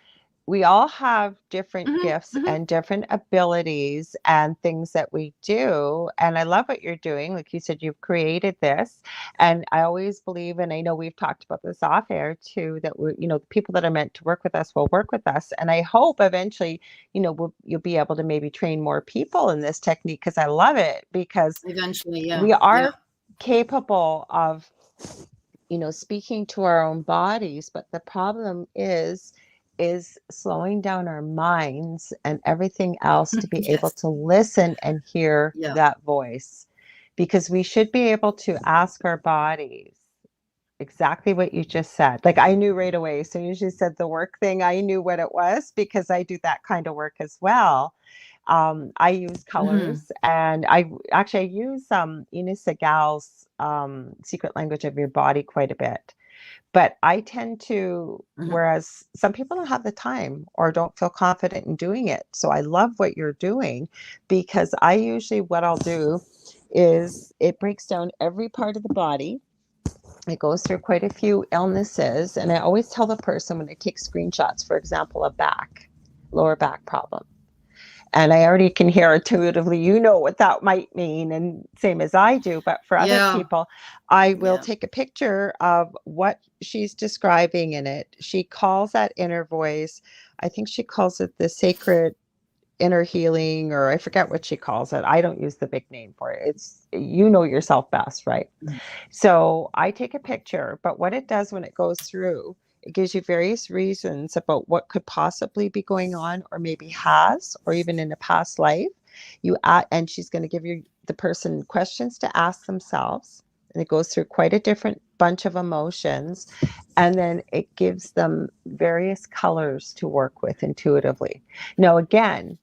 we all have different Mm-hmm, gifts mm-hmm. and different abilities and things that we do. And I love what you're doing. Like you said, you've created this. And I always believe, and I know we've talked about this off air too, that we, the people that are meant to work with us will work with us. And I hope eventually, you'll be able to maybe train more people in this technique, because I love it, because Eventually, yeah. we are Yeah. capable of speaking to our own bodies, but the problem is slowing down our minds and everything else to be able Yes. to listen and hear Yeah. that voice, because we should be able to ask our bodies exactly what you just said. Like, I knew right away, as soon as you said the work thing, I knew what it was, because I do that kind of work as well. I use Mm-hmm. colors, and I use Ina Segal's Secret Language of Your Body quite a bit. But I tend to, Mm-hmm. whereas some people don't have the time or don't feel confident in doing it. So I love what you're doing, because I usually, what I'll do is it breaks down every part of the body. It goes through quite a few illnesses. And I always tell the person when I take screenshots, for example, a lower back problem. And I already can hear intuitively, what that might mean, and same as I do. But for other Yeah. people, I will Yeah. take a picture of what she's describing in it. She calls that inner voice, I think she calls it the sacred inner healing, or I forget what she calls it. I don't use the big name for it. It's, yourself best, right? So I take a picture, but what it does when it goes through, it gives you various reasons about what could possibly be going on, or maybe has, or even in a past life. And she's going to give the person questions to ask themselves. And it goes through quite a different bunch of emotions. And then it gives them various colors to work with intuitively. Now, again,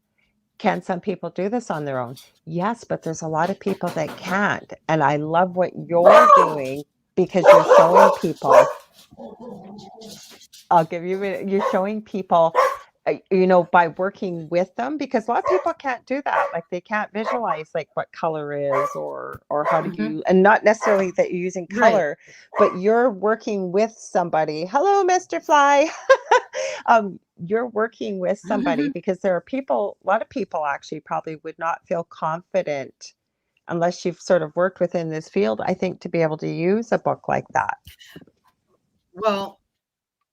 can some people do this on their own? Yes, but there's a lot of people that can't. And I love what you're doing, because you're showing people. You're showing people, by working with them, because a lot of people can't do that. Like, they can't visualize like what color is, or how to Mm-hmm. use, and not necessarily that you're using Right. color, but you're working with somebody. Hello, Mr. Fly. You're working with somebody, Mm-hmm. because there are people, a lot of people actually probably would not feel confident unless you've sort of worked within this field, I think, to be able to use a book like that. Well,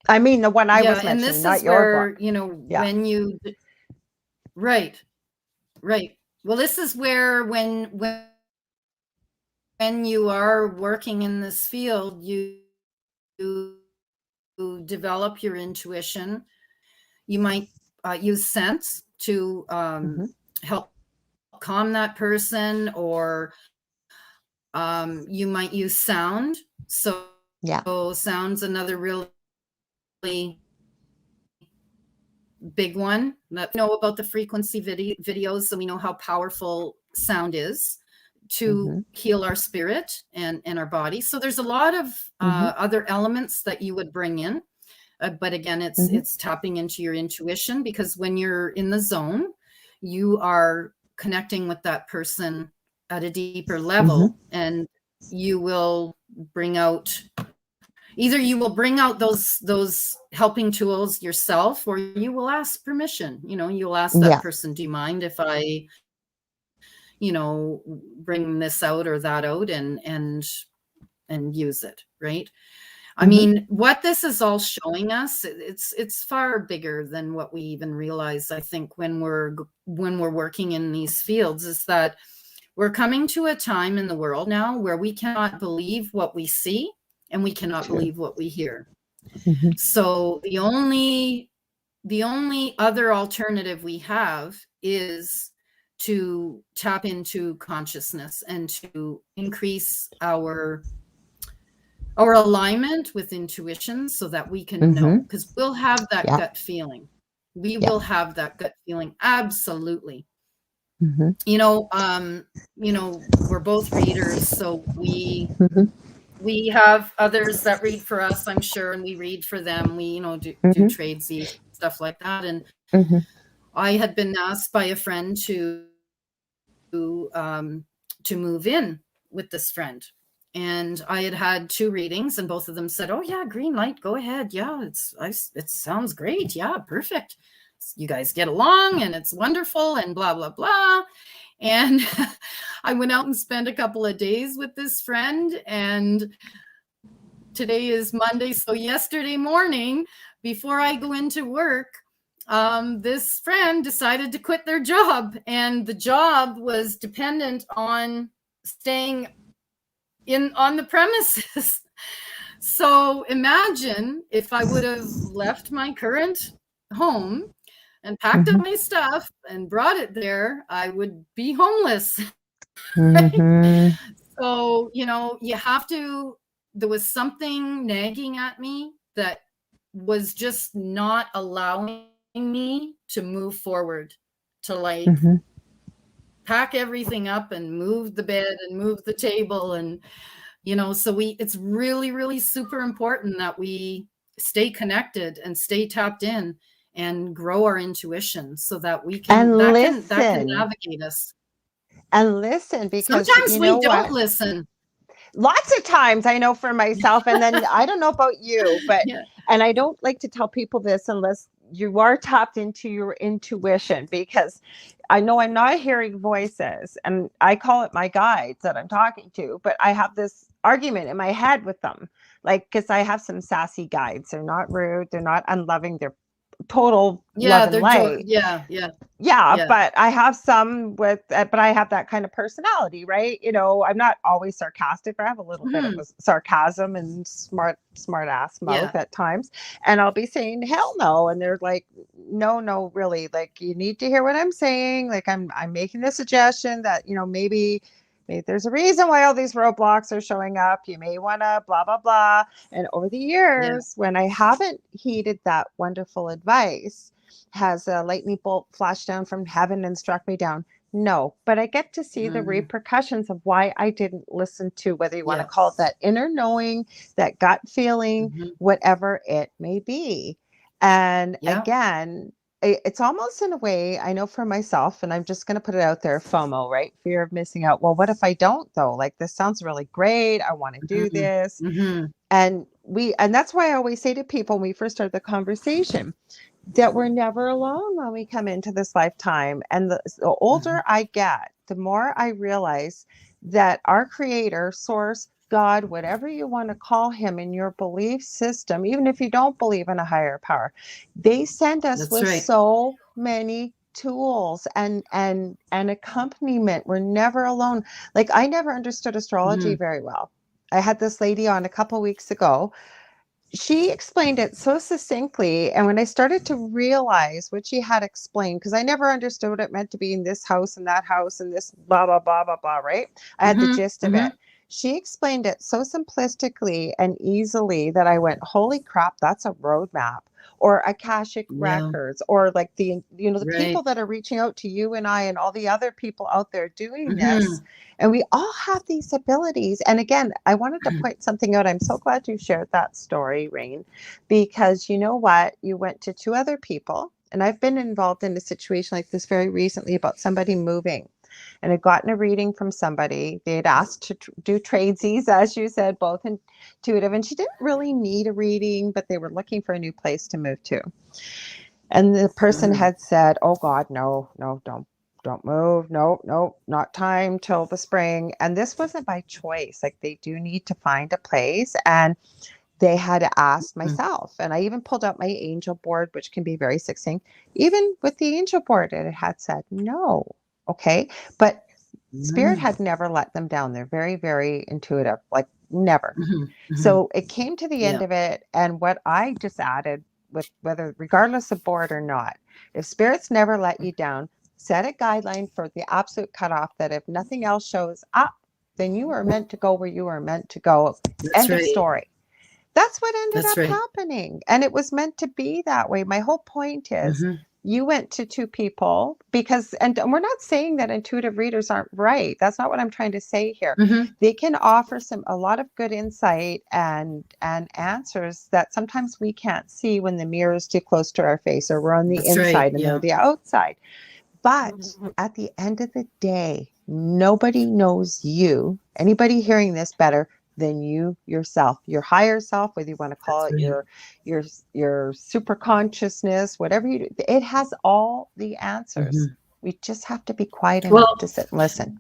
I mean, the one I yeah, was and mentioning, this not is your where, book. Yeah. right, right. Well, this is where, when you are working in this field, you develop your intuition. You might use sense to help calm that person, or you might use sound. So Yeah. sound's another really big one. That know about the frequency videos, so we know how powerful sound is to heal our spirit and our body. So there's a lot of other elements that you would bring in. But again, it's tapping into your intuition, because when you're in the zone, you are connecting with that person at a deeper level, and you will bring out, either you will bring out those helping tools yourself, or you will ask permission. You'll ask that Yeah. person, do you mind if I bring this out or that out, and use it, right? I mean, what this is all showing us, it's far bigger than what we even realize. I think when we're working in these fields, is that we're coming to a time in the world now where we cannot believe what we see, and we cannot believe what we hear. So the only other alternative we have is to tap into consciousness, and to increase our alignment with intuition, so that we can know, because we'll have that gut feeling. We will have that gut feeling. Absolutely. We're both readers, so we have others that read for us, I'm sure, and we read for them. We, do tradesies, stuff like that. And I had been asked by a friend to move in with this friend. And I had 2 readings, and both of them said, "Oh yeah, green light, go ahead. Yeah, it sounds great. Yeah, perfect. You guys get along and it's wonderful and blah, blah, blah." And I went out and spent a couple of days with this friend, and today is Monday. So yesterday morning, before I go into work, this friend decided to quit their job, and the job was dependent on staying on the premises. So imagine if I would have left my current home and packed up my stuff and brought it there, I would be homeless. Right? So, you have to, there was something nagging at me that was just not allowing me to move forward, to pack everything up and move the bed and move the table. And, so it's really, really super important that we stay connected and stay tapped in and grow our intuition so that we can, that can navigate us. And listen, because sometimes we don't listen. Lots of times, I know for myself, and then I don't know about you, but and I don't like to tell people this unless you are tapped into your intuition, because I know I'm not hearing voices, and I call it my guides that I'm talking to, but I have this argument in my head with them, like, because I have some sassy guides. They're not rude, they're not unloving, they're total love and light. But I have some with, but I have that kind of personality, right? I'm not always sarcastic, but I have a little bit of a sarcasm and smart ass mouth at times, and I'll be saying hell no, and they're like, no, really, like, you need to hear what I'm saying. Like, I'm making the suggestion that maybe there's a reason why all these roadblocks are showing up. You may want to blah, blah, blah. And over the years, when I haven't heeded that wonderful advice, has a lightning bolt flashed down from heaven and struck me down? No, but I get to see the repercussions of why I didn't listen to, whether you want to call it that inner knowing, that gut feeling, whatever it may be. And again, it's almost, in a way, I know for myself, and I'm just going to put it out there, FOMO, right? Fear of missing out. Well, what if I don't, though? Like, this sounds really great. I want to do this. And that's why I always say to people when we first start the conversation, that we're never alone when we come into this lifetime. And the older I get, the more I realize that our creator, source, God, whatever you want to call him in your belief system, even if you don't believe in a higher power, they send us so many tools and accompaniment. We're never alone. Like, I never understood astrology very well. I had this lady on a couple of weeks ago. She explained it so succinctly. And when I started to realize what she had explained, because I never understood what it meant to be in this house and that house and this blah, blah, blah, blah, blah, right? I had the gist of it. She explained it so simplistically and easily that I went, holy crap, that's a roadmap. Or Akashic records, or like the people that are reaching out to you and I and all the other people out there doing this. And we all have these abilities. And again, I wanted to point something out. I'm so glad you shared that story, Raine, because you know what? You went to 2 other people, and I've been involved in a situation like this very recently about somebody moving. And I'd gotten a reading from somebody. They had asked to do tradesies, as you said, both intuitive. And she didn't really need a reading, but they were looking for a new place to move to. And the person had said, oh God, no, don't move. No, not time till the spring. And this wasn't by choice. Like, they do need to find a place. And they had asked myself, and I even pulled out my angel board, which can be very succinct. Even with the angel board, it had said no. Okay. But Spirit had never let them down. They're very, very intuitive, like never. So it came to the end of it. And what I just added, with whether regardless of board or not, if Spirit's never let you down, set a guideline for the absolute cutoff, that if nothing else shows up, then you are meant to go where you are meant to go. End of story. That's what ended up happening. And it was meant to be that way. My whole point is, you went to 2 people because, and we're not saying that intuitive readers aren't right. That's not what I'm trying to say here. They can offer a lot of good insight and answers that sometimes we can't see when the mirror is too close to our face, or we're on the inside and they're the outside. But at the end of the day, nobody knows you, anybody hearing this, better than you yourself, your higher self, whether you want to call it your super consciousness, whatever you do, it has all the answers. We just have to be quiet enough to sit and listen.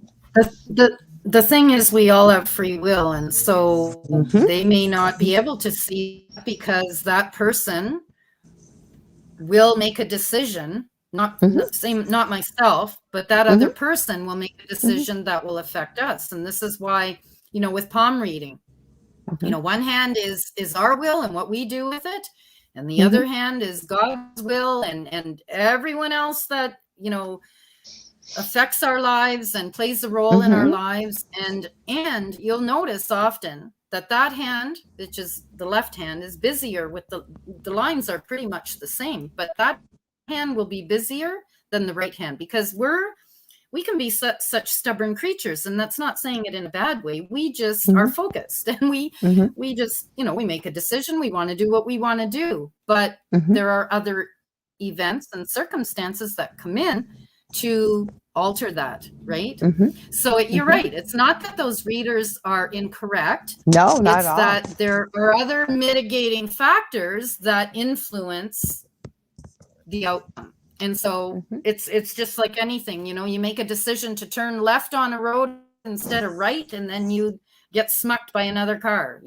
The thing is, we all have free will, and so they may not be able to see because that person will make a decision, not myself, but that other person will make a decision that will affect us. And this is why, with palm reading, one hand is our will and what we do with it, and the other hand is God's will and everyone else that affects our lives and plays a role in our lives. And you'll notice often that hand, which is the left hand, is busier with the lines are pretty much the same, but that hand will be busier than the right hand, because we can be such stubborn creatures, and that's not saying it in a bad way. We just are focused, and we just, we make a decision. We want to do what we want to do, but there are other events and circumstances that come in to alter that, right? So you're right. It's not that those readers are incorrect. No, not it's at all. That there are other mitigating factors that influence the outcome. And so it's just like anything, you make a decision to turn left on a road instead of right, and then you get smucked by another car.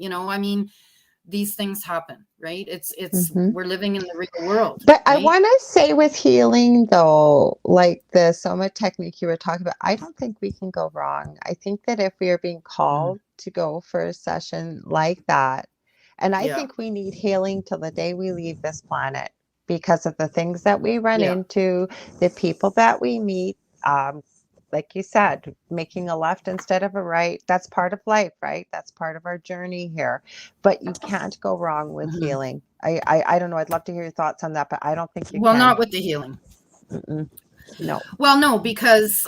These things happen, right? It's we're living in the real world. But right? I want to say with healing, though, like the soma technique you were talking about, I don't think we can go wrong. I think that if we are being called to go for a session like that, and I think we need healing till the day we leave this planet, because of the things that we run into, the people that we meet, like you said, making a left instead of a right, that's part of life, right? That's part of our journey here. But you can't go wrong with healing. I don't know. I'd love to hear your thoughts on that, but I don't think you can. Well, not with the healing. No. Well, no, because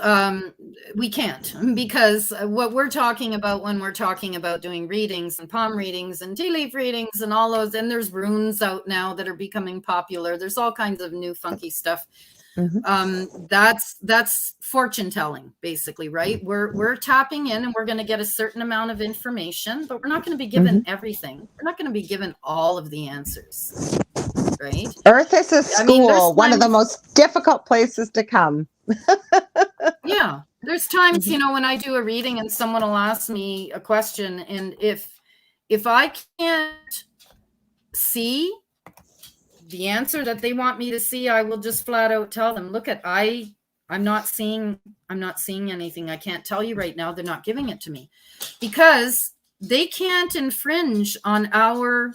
we can't. Because what we're talking about when we're talking about doing readings and palm readings and tea leaf readings and all those, and there's runes out now that are becoming popular. There's all kinds of new funky stuff. That's fortune telling, basically, right? We're tapping in and we're going to get a certain amount of information, but we're not going to be given everything. We're not going to be given all of the answers, right? Earth is a school, one of the most difficult places to come. Yeah, there's times, when I do a reading and someone will ask me a question, and if I can't see the answer that they want me to see, I will just flat out tell them, look, I'm not seeing anything. I can't tell you right now. They're not giving it to me, because they can't infringe on our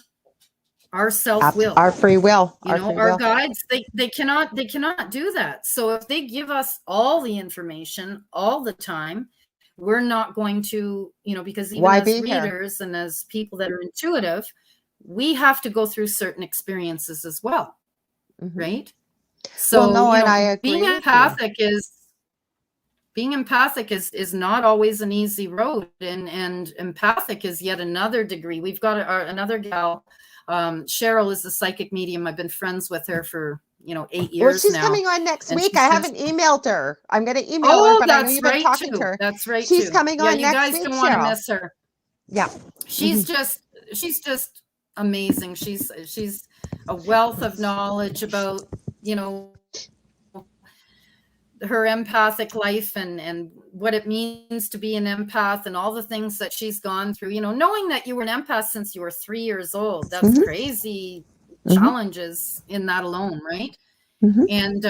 self-will, our free will, our guides. They cannot do that. So if they give us all the information all the time, we're not going to, because even as readers and as people that are intuitive, we have to go through certain experiences as well, right? So and I agree. Being empathic is not always an easy road, and empathic is yet another degree. We've got another gal, Cheryl is a psychic medium. I've been friends with her for 8 years now. Well, she's coming on next week. I haven't emailed her. I'm going to email her, but I know you've been talking to her. That's right. She's coming on next week. You guys don't want to miss her. Yeah, she's just amazing. She's a wealth of knowledge about her empathic life and what it means to be an empath and all the things that she's gone through. Knowing that you were an empath since you were 3 years old, that's crazy challenges in that alone, right? And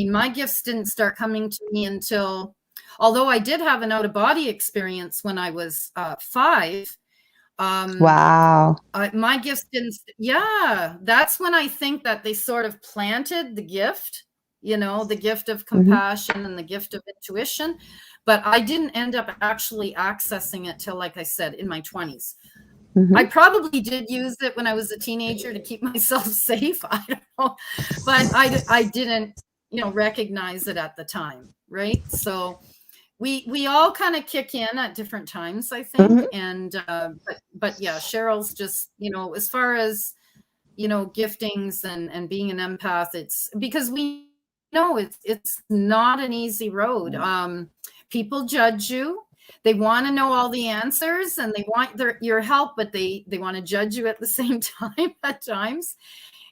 my gifts didn't start coming to me until, although I did have an out-of-body experience when I was 5. Wow. My gifts didn't. Yeah, that's when I think that they sort of planted the gift, the gift of compassion and the gift of intuition. But I didn't end up actually accessing it till, like I said, in my 20s. I probably did use it when I was a teenager to keep myself safe. I don't know, but I didn't, recognize it at the time, right? So we all kind of kick in at different times, I think. And but yeah, Cheryl's just, as far as giftings and being an empath, it's because it's not an easy road. People judge you. they want to know all the answers and they want your help, but they want to judge you at the same time at times.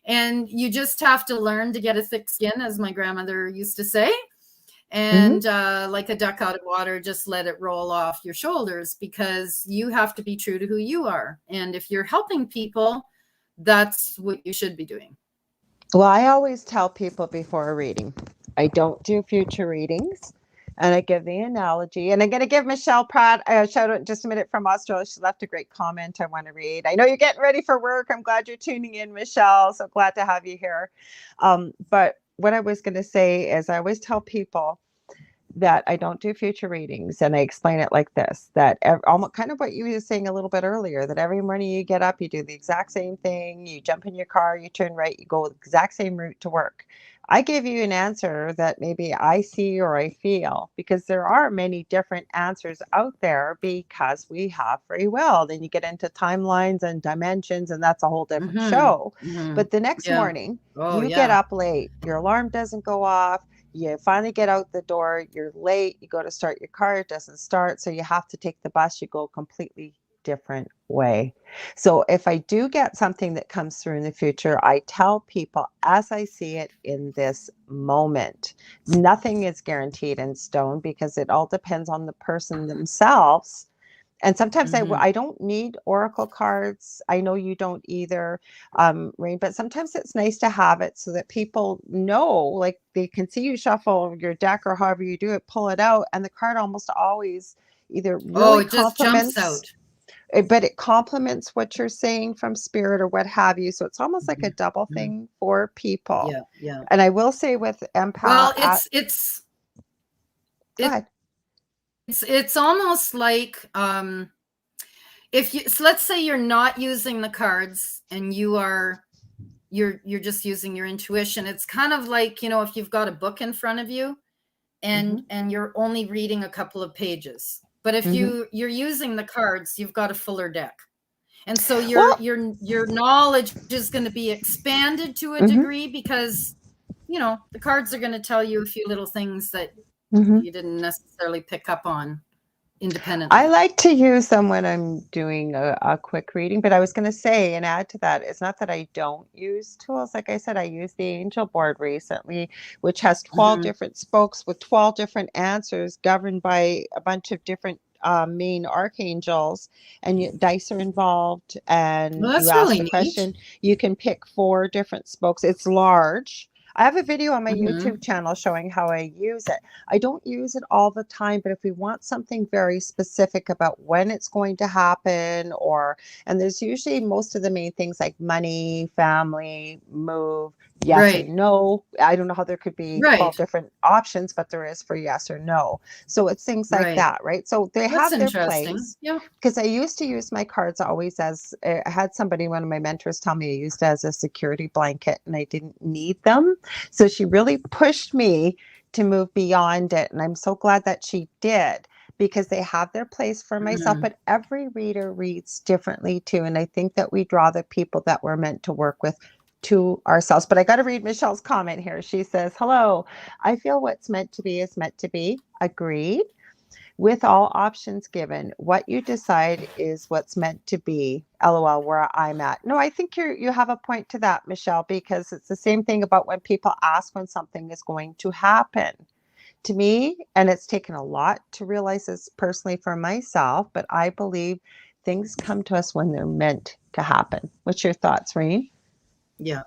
And you just have to learn to get a thick skin, as my grandmother used to say. And like a duck out of water, just let it roll off your shoulders, because you have to be true to who you are. And if you're helping people, that's what you should be doing. Well, I always tell people before a reading, I don't do future readings. And I give the analogy, and I'm going to give Michelle Pratt a shout out in just a minute from Australia. She left a great comment I want to read. I know you're getting ready for work. I'm glad you're tuning in, Michelle. So glad to have you here. But what I was going to say is I always tell people that I don't do future readings, and I explain it like this, that almost kind of what you were saying a little bit earlier, that every morning you get up, you do the exact same thing, you jump in your car, you turn right, you go the exact same route to work. I give you an answer that maybe I see or I feel, because there are many different answers out there because we have free will. Then you get into timelines and dimensions, and that's a whole different show. But the next morning, you get up late, your alarm doesn't go off, you finally get out the door, you're late, you go to start your car, it doesn't start, so you have to take the bus, you go a completely different way. So if I do get something that comes through in the future, I tell people as I see it in this moment. Nothing is guaranteed in stone, because it all depends on the person themselves. And sometimes I don't need oracle cards. I know you don't either, Raine, but sometimes it's nice to have it so that people know, like they can see you shuffle your deck or however you do it, pull it out, and the card almost always either really it just jumps out. But it complements what you're saying from spirit or what have you. So it's almost like a double thing for people. Yeah. And I will say with empath, well, go ahead. It's almost like if you, so let's say you're not using the cards and you're just using your intuition. It's kind of like, if you've got a book in front of you and you're only reading a couple of pages. But if you're using the cards, you've got a fuller deck. And so your knowledge is going to be expanded to a degree, because the cards are going to tell you a few little things that you didn't necessarily pick up on independently. I like to use them when I'm doing a quick reading, but I was going to say and add to that, it's not that I don't use tools. Like I said, I used the angel board recently, which has 12 different spokes with 12 different answers governed by a bunch of different main archangels, and dice are involved, and you ask really the question. You can pick 4 different spokes. It's large. I have a video on my YouTube channel showing how I use it. I don't use it all the time, but if we want something very specific about when it's going to happen, and there's usually most of the main things like money, family, move, yes or no. I don't know how there could be 12 different options, but there is for yes or no. So it's things like that, right? So they have their place. Yeah. Because I used to use my cards always as, I had somebody, one of my mentors, tell me I used it as a security blanket and I didn't need them. So she really pushed me to move beyond it. And I'm so glad that she did, because they have their place for myself, but every reader reads differently too. And I think that we draw the people that we're meant to work with to ourselves. But I got to read Michelle's comment here. She says, hello, I feel what's meant to be is meant to be. Agreed. With all options given, what you decide is what's meant to be. LOL, where I'm at. No, I think you have a point to that, Michelle, because it's the same thing about when people ask when something is going to happen. To me, and it's taken a lot to realize this personally for myself, but I believe things come to us when they're meant to happen. What's your thoughts, Raine? Yeah.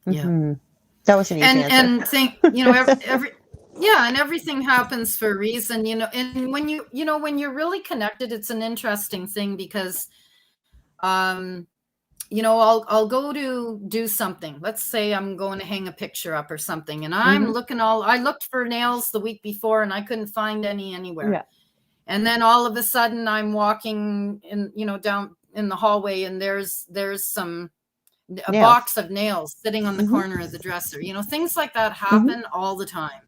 That was an easy answer. And think, and everything happens for a reason, and when you're really connected, it's an interesting thing, because I'll go to do something. Let's say I'm going to hang a picture up or something, and I'm looking I looked for nails the week before and I couldn't find any anywhere. Yeah. And then all of a sudden I'm walking in, down in the hallway, and there's a box of nails sitting on the corner of the dresser. Things like that happen all the time.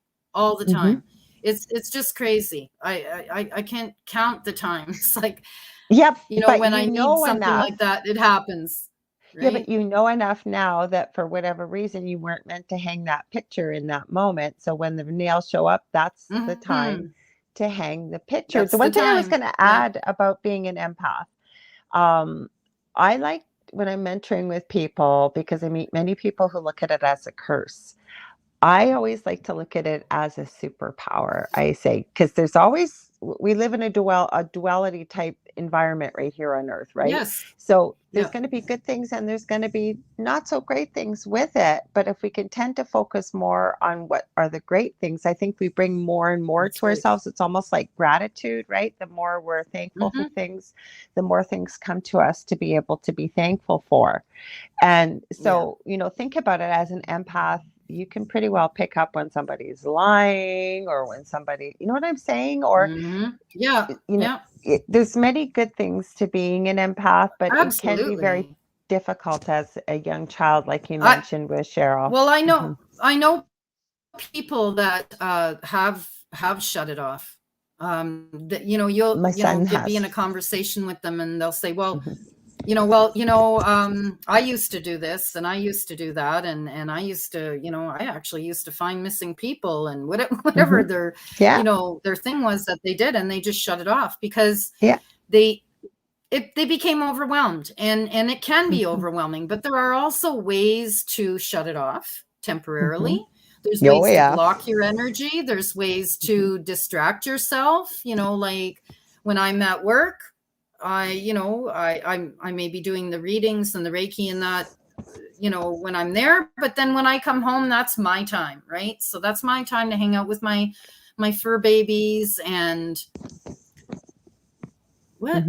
It's just crazy. I can't count the times. Like, when I need something like that, it happens. Right? Yeah, but enough now that for whatever reason you weren't meant to hang that picture in that moment. So when the nails show up, that's the time to hang the picture. That's the one the thing I was time. going to add about being an empath, I like when I'm mentoring with people, because I meet many people who look at it as a curse. I always like to look at it as a superpower, I say, because there's always, we live in a duality type environment right here on Earth, right? Yes. So there's Yeah. going to be good things and there's going to be not so great things with it. But if we can tend to focus more on what are the great things, I think we bring more and more That's to right. ourselves. It's almost like gratitude, right? The more we're thankful for things, the more things come to us to be able to be thankful for. And so, think about it as an empath. You can pretty well pick up when somebody's lying or when somebody, you know what I'm saying? Or, yeah, there's many good things to being an empath, but it can be very absolutely difficult as a young child, like you mentioned with Cheryl. Well, I know people that have shut it off. That you'll My son be in a has. conversation with them and they'll say, well, Mm-hmm. I used to do this and I used to do that, and I used to, I actually used to find missing people and whatever their their thing was that they did, and they just shut it off because they became overwhelmed, and it can be overwhelming, but there are also ways to shut it off temporarily. There's ways to block your energy. There's ways to distract yourself. Like when I'm at work, I may be doing the readings and the Reiki and that, when I'm there, but then when I come home, that's my time, right? So that's my time to hang out with my fur babies and what?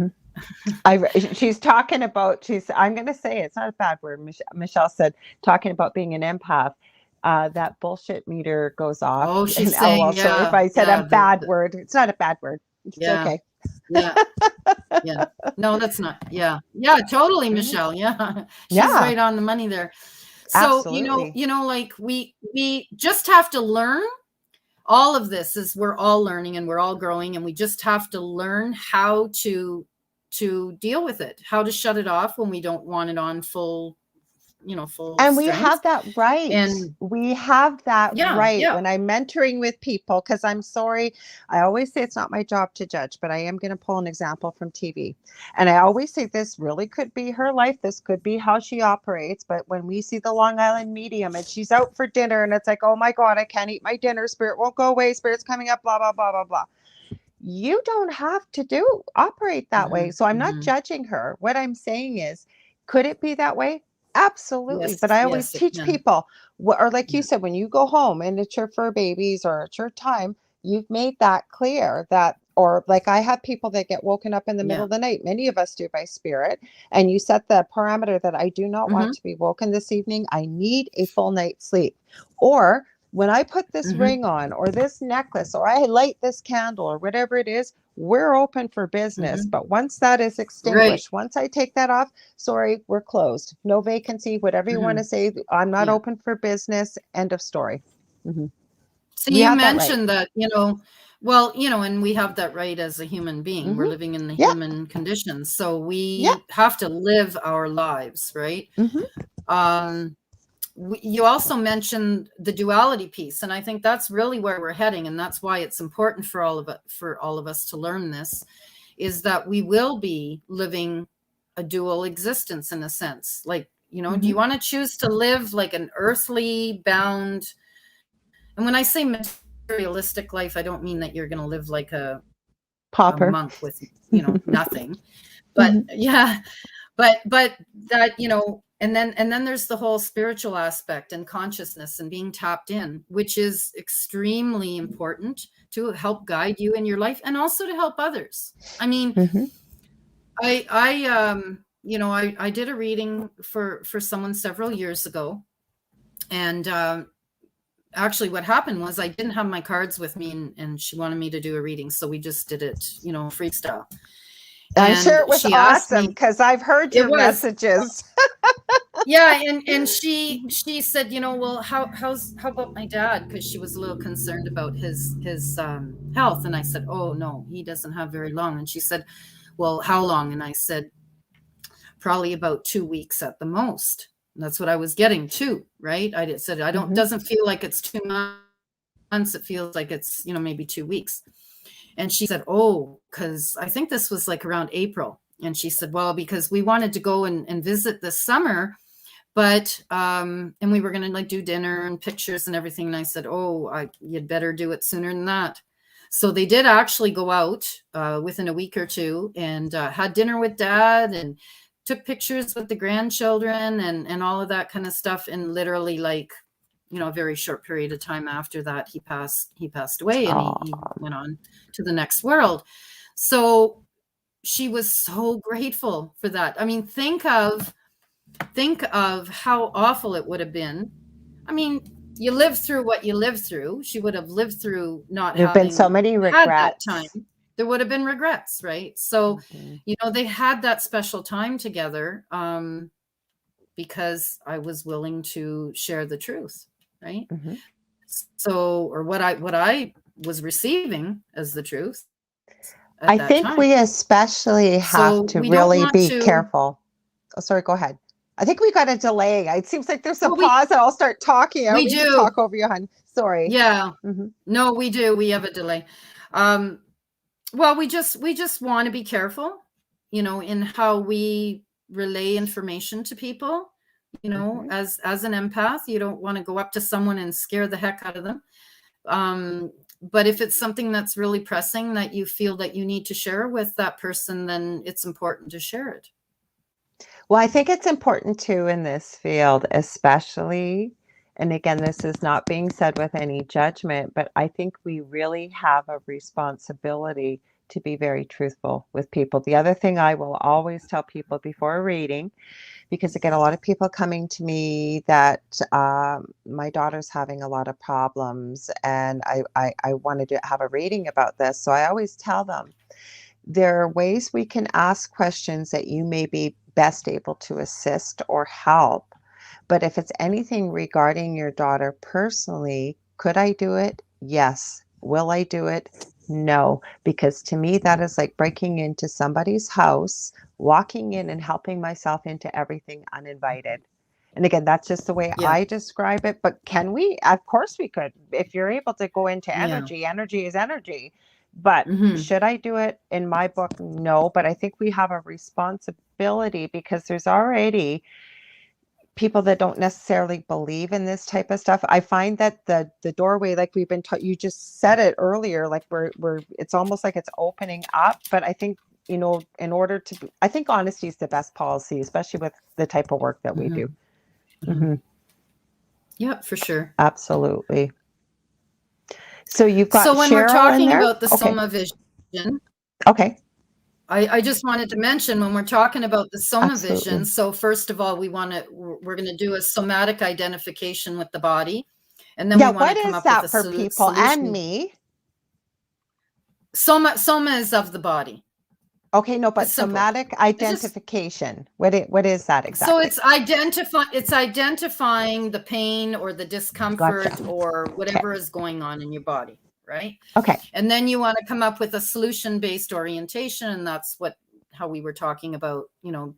She's talking about, I'm going to say it's not a bad word. Michelle said, talking about being an empath, that bullshit meter goes off. Oh, she's saying, sorry if I said a bad word. It's not a bad word. It's okay. Yeah. Yeah. No, that's not. Yeah. Yeah, totally, Michelle. Yeah. She's right on the money there. So, absolutely. Like we just have to learn. All of this is, we're all learning and we're all growing, and we just have to learn how to deal with it, how to shut it off when we don't want it on full and strength. we have that right. And we have that right yeah. when I'm mentoring with people, because I'm sorry, I always say it's not my job to judge, but I am going to pull an example from TV. And I always say this really could be her life. This could be how she operates. But when we see the Long Island medium and she's out for dinner and it's like, oh my God, I can't eat my dinner. Spirit won't go away. Spirit's coming up, blah, blah, blah, blah, blah. You don't have to operate that way. So I'm not judging her. What I'm saying is, could it be that way? Absolutely. But I always teach people, or like you said, when you go home and it's your fur babies or it's your time, you've made that clear that, or like I have people that get woken up in the middle of the night. Many of us do, by spirit. And you set the parameter that I do not want to be woken this evening. I need a full night's sleep. Or when I put this ring on or this necklace or I light this candle or whatever it is, we're open for business. But once that is extinguished, once I take that off, sorry, we're closed. No vacancy, whatever you want to say. I'm not open for business. End of story. So you mentioned that, well, and we have that right as a human being. We're living in the human conditions. So we have to live our lives, right? You also mentioned the duality piece, and I think that's really where we're heading, and that's why it's important for all of us to learn this, is that we will be living a dual existence in a sense. Like, do you want to choose to live like an earthly bound? And when I say materialistic life, I don't mean that you're going to live like a pauper monk with nothing, but but that and then there's the whole spiritual aspect and consciousness and being tapped in, which is extremely important to help guide you in your life and also to help others. I mean, I did a reading for someone several years ago, and actually what happened was I didn't have my cards with me, and she wanted me to do a reading, so we just did it, freestyle. I'm sure it was awesome, because I've heard your messages. Yeah, and she said, well, how about my dad? Because she was a little concerned about his health, and I said, oh no, he doesn't have very long. And she said, well, how long? And I said, probably about 2 weeks at the most. And that's what I was getting to, right? I said, doesn't feel like it's 2 months. It feels like it's maybe 2 weeks. And she said, oh, because I think this was like around April. And she said, well, because we wanted to go and visit this summer, but, and we were going to like do dinner and pictures and everything. And I said, oh, you'd better do it sooner than that. So they did actually go out within a week or two and had dinner with Dad and took pictures with the grandchildren and all of that kind of stuff. And literally like, a very short period of time after that, he passed away and he went on to the next world. So she was so grateful for that. I mean, think of how awful it would have been. I mean, you live through what you lived through. She would have lived through not There've having been so many regrets. Had that time. There would have been regrets, right? So, they had that special time together because I was willing to share the truth, right? So, or what I was receiving as the truth. I think we especially have to really be careful. Oh, sorry, go ahead. I think we got a delay. It seems like there's a pause and I'll start talking. We do talk over you, hon. Sorry. Yeah. No, we do. We have a delay. Well, we just want to be careful, in how we relay information to people, as an empath. You don't want to go up to someone and scare the heck out of them. But if it's something that's really pressing that you feel that you need to share with that person, then it's important to share it. Well, I think it's important too in this field, especially, and again, this is not being said with any judgment, but I think we really have a responsibility to be very truthful with people. The other thing I will always tell people before a reading, because I get a lot of people coming to me that my daughter's having a lot of problems and I wanted to have a reading about this. So I always tell them, there are ways we can ask questions that you may be best able to assist or help. But if it's anything regarding your daughter personally, could I do it? Yes. Will I do it? No. Because to me, that is like breaking into somebody's house, walking in and helping myself into everything uninvited. And again, that's just the way I describe it. But can we? Of course we could. If you're able to go into energy, energy is energy. But should I do it? In my book, no. But I think we have a responsibility because there's already people that don't necessarily believe in this type of stuff. I find that the doorway, like we've been taught, you just said it earlier, like we're it's almost like it's opening up. But I think, in order to, I think honesty is the best policy, especially with the type of work that we do. Yeah, for sure. Absolutely. So you've got when Cheryl we're talking in there? about the Soma vision. Okay. I just wanted to mention when we're talking about the Soma vision. So first of all, we're going to do a somatic identification with the body. And then we want to come up with a solution. For people and me? Soma is of the body. Okay, no, but somatic identification. What is that exactly? So it's identifying the pain or the discomfort or whatever is going on in your body, right? Okay. And then you want to come up with a solution-based orientation, and that's how we were talking about,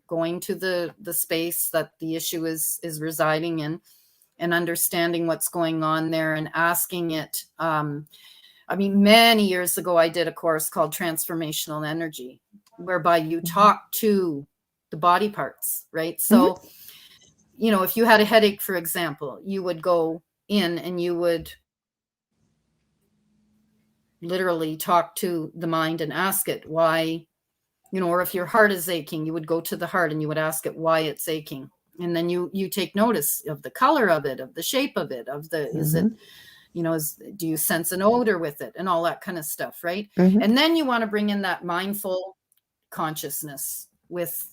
going to the space that the issue is residing in and understanding what's going on there and asking it. Many years ago, I did a course called Transformational Energy, whereby you talk to the body parts, right? So, if you had a headache, for example, you would go in and you would literally talk to the mind and ask it why, or if your heart is aching, you would go to the heart and you would ask it why it's aching. And then you take notice of the color of it, of the shape of it, of the, is it, do you sense an odor with it and all that kind of stuff, right? And then you want to bring in that mindful consciousness with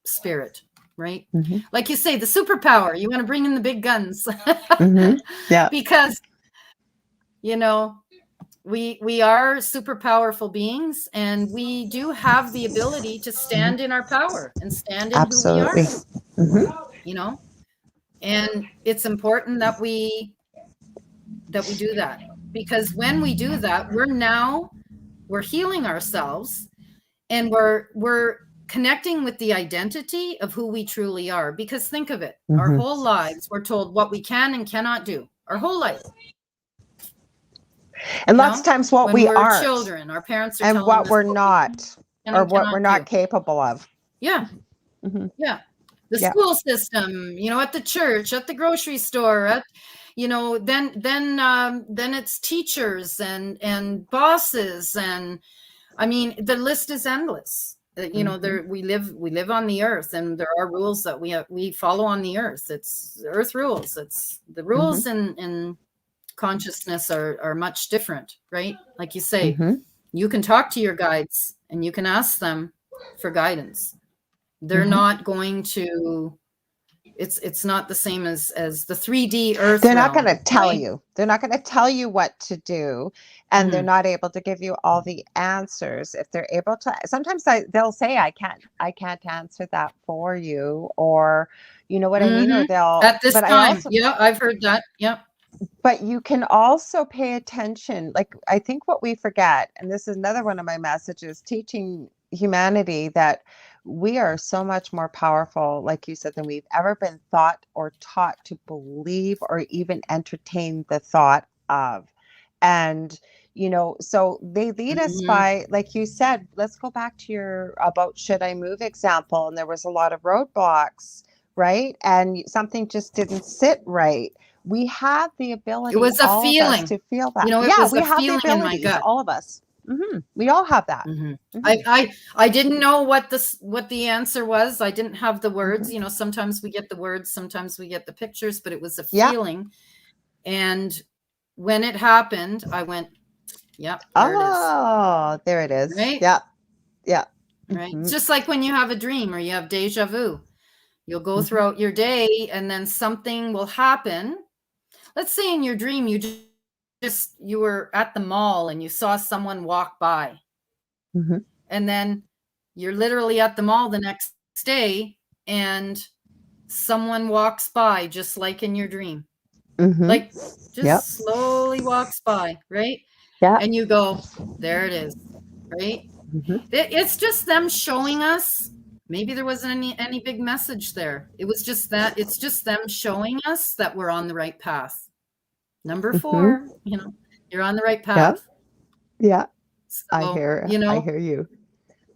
spirit, right? Like you say, the superpower, you want to bring in the big guns. Yeah. Because, we are super powerful beings, and we do have the ability to stand in our power and stand in who we are. And it's important that we do that, because when we do that, we're healing ourselves, and we're connecting with the identity of who we truly are. Because think of it, our whole lives, we're told what we can and cannot do our whole life. And lots of times what we aren't. Children, our parents are and telling what us we're not, or what we're not capable of. Yeah. Yeah. The school system, at the church, at the grocery store, at, then it's teachers and bosses. And I mean, the list is endless. We live on the earth, and there are rules that we follow on the earth. It's earth rules. It's the rules in consciousness are much different, right? Like you say, you can talk to your guides and you can ask them for guidance. They're not going to, it's not the same as the 3D earth. They're not going to tell you. They're not going to tell you what to do. And they're not able to give you all the answers. If they're able to, sometimes they'll say, I can't answer that for you. Or, you know what I mean? Or they'll, at this time. I've heard that. Yeah. But you can also pay attention. Like, I think what we forget, and this is another one of my messages, teaching humanity that we are so much more powerful, like you said, than we've ever been thought or taught to believe or even entertain the thought of. And, so they lead us by, like you said, let's go back to your about should I move example. And there was a lot of roadblocks, right? And something just didn't sit right. We have the ability, it was a all feeling of us, to feel that. we have the ability, in my gut. All of us. We all have that. I didn't know what the answer was. I didn't have the words. Sometimes we get the words, sometimes we get the pictures, but it was a feeling. And when it happened, I went, "Yep, there it is." Right? Yeah. Right. Just like when you have a dream or you have deja vu, you'll go throughout your day, and then something will happen. Let's say in your dream, you were at the mall and you saw someone walk by, and then you're literally at the mall the next day and someone walks by just like in your dream, like just slowly walks by, right? And you go, there it is, right? It's just them showing us. Maybe there wasn't any big message there. It was just that it's just them showing us that we're on the right path. Number 4, you're on the right path. Yeah. So, I hear you.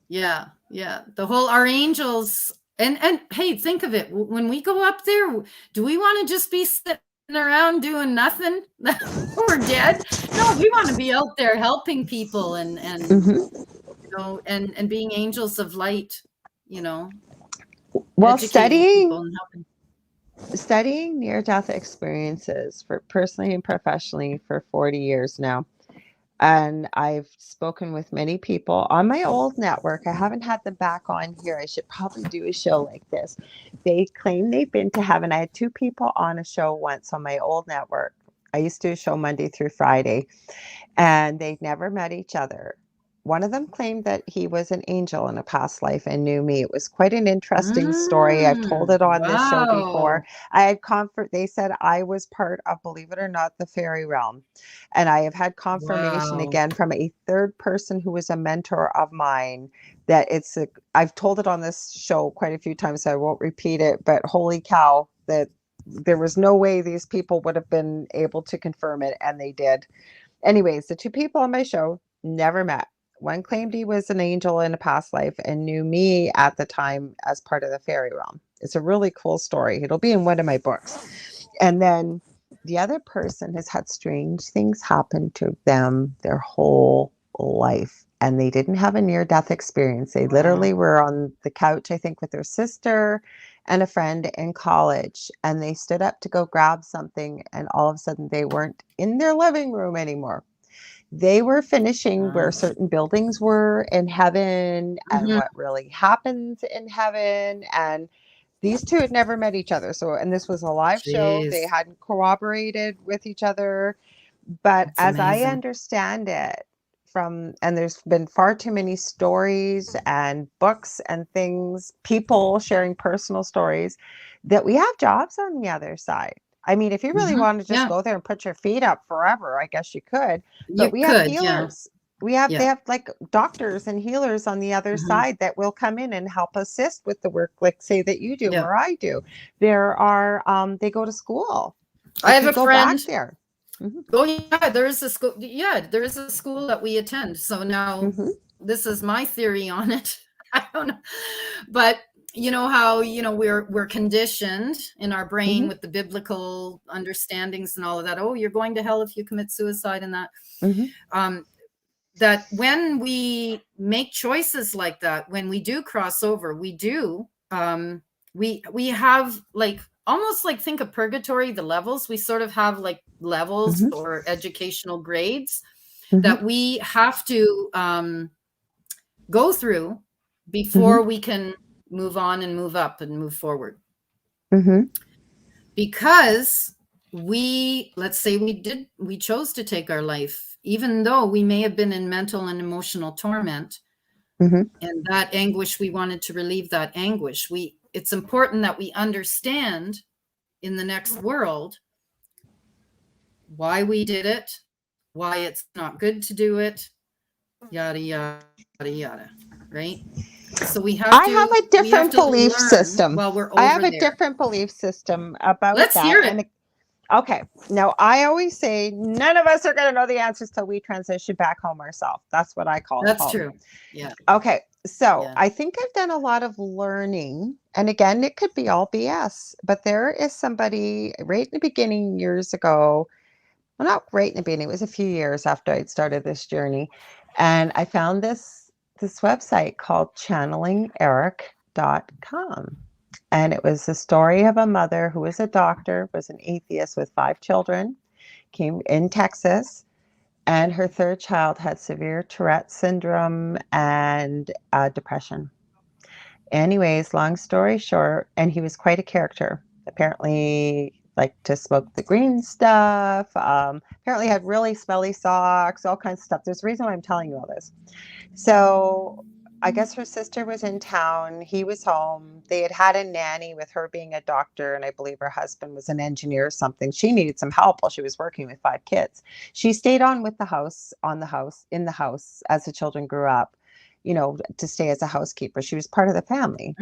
Yeah. Yeah. The whole, our angels, and hey, think of it. When we go up there, do we want to just be sitting around doing nothing? We're dead. No, we want to be out there helping people and and being angels of light, Well, studying near-death experiences for personally and professionally for 40 years now. And I've spoken with many people on my old network. I haven't had them back on here. I should probably do a show like this. They claim they've been to heaven. I had 2 people on a show once on my old network. I used to do a show Monday through Friday, and they'd never met each other. One of them claimed that he was an angel in a past life and knew me. It was quite an interesting story. I've told it on this show before. I had they said I was part of, believe it or not, the fairy realm. And I have had confirmation again from a third person who was a mentor of mine that I've told it on this show quite a few times, so I won't repeat it, but holy cow, that there was no way these people would have been able to confirm it, and they did. Anyways, the 2 people on my show never met. One claimed he was an angel in a past life and knew me at the time as part of the fairy realm. It's a really cool story. It'll be in one of my books. And then the other person has had strange things happen to them their whole life. And they didn't have a near-death experience. They literally were on the couch, I think, with their sister and a friend in college. And they stood up to go grab something. And all of a sudden, they weren't in their living room anymore. They were finishing where certain buildings were in heaven and what really happens in heaven. And these 2 had never met each other. So, and this was a live show. They hadn't cooperated with each other. But as I understand it, and there's been far too many stories and books and things, people sharing personal stories, that we have jobs on the other side. I mean, if you really want to just go there and put your feet up forever, I guess you could. But we have healers. They have like doctors and healers on the other side that will come in and help assist with the work, like say that you do or I do. There are, they go to school. I have a friend. Back there. Oh yeah, there is a school. Yeah, there is a school that we attend. So now this is my theory on it. I don't know, but you know how we're conditioned in our brain with the biblical understandings and all of that. Oh, you're going to hell if you commit suicide, and that. That when we make choices like that, when we do cross over, we do. We have like almost like think of purgatory, the levels. We sort of have like levels or educational grades that we have to go through before we can move on and move up and move forward. Because let's say we chose to take our life, even though we may have been in mental and emotional torment, and that anguish, we wanted to relieve that anguish. It's important that we understand in the next world why we did it, why it's not good to do it, yada, yada, yada, right? So I have a different belief system. While we're over I have a there. different belief system about Let's that. hear it. Okay. Now, I always say none of us are going to know the answers till we transition back home ourselves. That's what I call it. That's true. Yeah. Okay. So I think I've done a lot of learning. And again, it could be all BS, but there is somebody right in the beginning years ago. Well, not right in the beginning. It was a few years after I'd started this journey. And I found this website called channelingeric.com. And it was the story of a mother who was a doctor, was an atheist with 5 children, came in Texas, and her 3rd child had severe Tourette syndrome and depression. Anyways, long story short, and he was quite a character. Apparently liked to smoke the green stuff, apparently had really smelly socks, all kinds of stuff. There's a reason why I'm telling you all this. So I guess her sister was in town. He was home. They had a nanny, with her being a doctor, and I believe her husband was an engineer or something. She needed some help while she was working with 5 kids. She stayed on with in the house as the children grew up, to stay as a housekeeper. She was part of the family.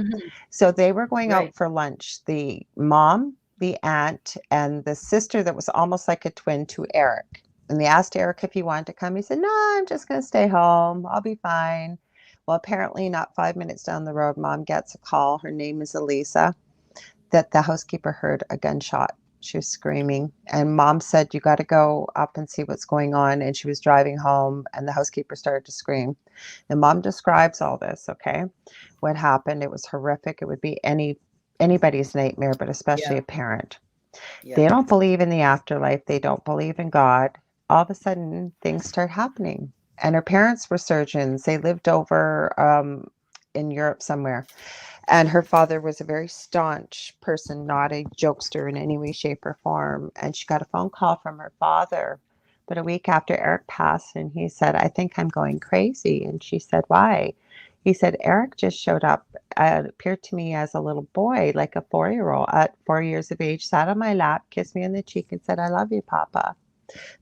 So they were going out for lunch. The mom, the aunt, and the sister that was almost like a twin to Eric. And they asked Eric if he wanted to come. He said, no, I'm just going to stay home. I'll be fine. Well, apparently not 5 minutes down the road, mom gets a call. Her name is Elisa, that the housekeeper heard a gunshot. She was screaming. And mom said, you got to go up and see what's going on. And she was driving home, and the housekeeper started to scream. And mom describes all this, okay? What happened. It was horrific. It would be anybody's nightmare, but especially a parent. They don't believe in the afterlife. They don't believe in God. All of a sudden, things start happening. And her parents were surgeons. They lived over in Europe somewhere. And her father was a very staunch person, not a jokester in any way, shape, or form. And she got a phone call from her father, but a week after Eric passed, and he said, I think I'm going crazy. And she said, why? He said, Eric just showed up, appeared to me as a little boy, like a 4-year-old at 4 years of age, sat on my lap, kissed me on the cheek, and said, I love you, Papa.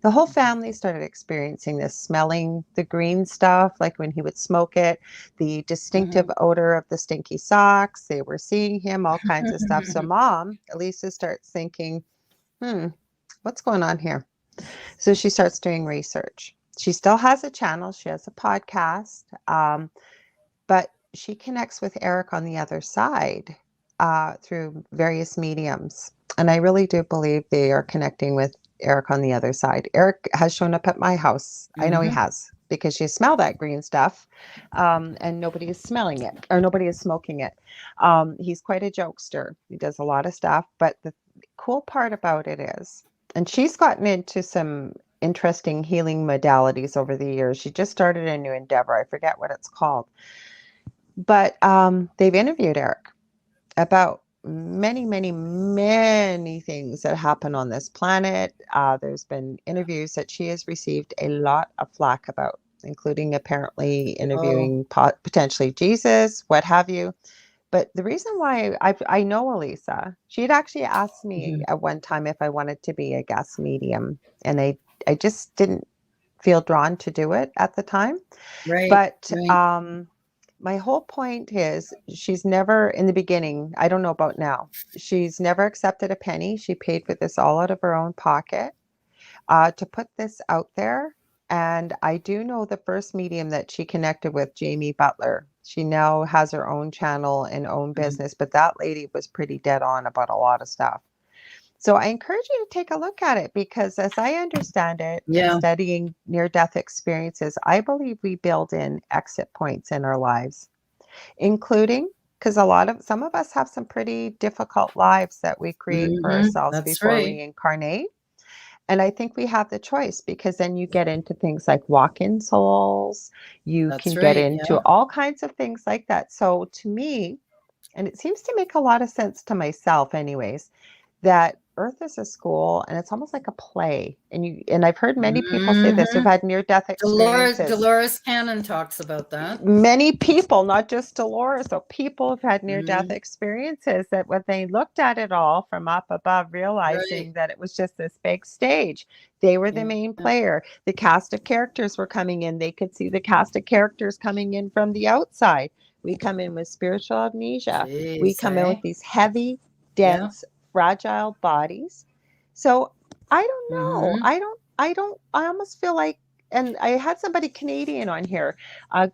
The whole family started experiencing this, smelling the green stuff, like when he would smoke it, the distinctive odor of the stinky socks. They were seeing him, all kinds of stuff. So mom, Elisa, starts thinking, what's going on here? So she starts doing research. She still has a channel. She has a podcast, but she connects with Eric on the other side through various mediums. And I really do believe they are connecting with Eric on the other side. Eric has shown up at my house. I know he has, because you smell that green stuff, and nobody is smelling it, or nobody is smoking it. He's quite a jokester. He does a lot of stuff. But the cool part about it is, and she's gotten into some interesting healing modalities over the years. She just started a new endeavor. I forget what it's called. But they've interviewed Eric about many, many, many things that happen on this planet. There's been interviews that she has received a lot of flack about, including apparently interviewing potentially Jesus, what have you. But the reason why I know Elisa, she had actually asked me at one time if I wanted to be a guest medium, and I just didn't feel drawn to do it at the time. But my whole point is, she's never, in the beginning, I don't know about now, she's never accepted a penny. She paid for this all out of her own pocket. to put this out there. And I do know the first medium that she connected with, Jamie Butler. She now has her own channel and own business, but that lady was pretty dead on about a lot of stuff. So I encourage you to take a look at it, because as I understand it, in studying near-death experiences, I believe we build in exit points in our lives, including, because some of us have some pretty difficult lives that we create for ourselves before we incarnate. And I think we have the choice, because then you get into things like walk-in souls. You can get into all kinds of things like that. So to me, and it seems to make a lot of sense to myself anyways, that Earth is a school and it's almost like a play. And I've heard many people say this who've had near-death experiences. Dolores Cannon talks about that. Many people, not just Dolores, so people have had near-death experiences that when they looked at it all from up above, realizing that it was just this big stage. They were the main player. The cast of characters were coming in. They could see the cast of characters coming in from the outside. We come in with spiritual amnesia. We come in with these heavy, dense, fragile bodies. So I don't know. I almost feel like, and I had somebody Canadian on here,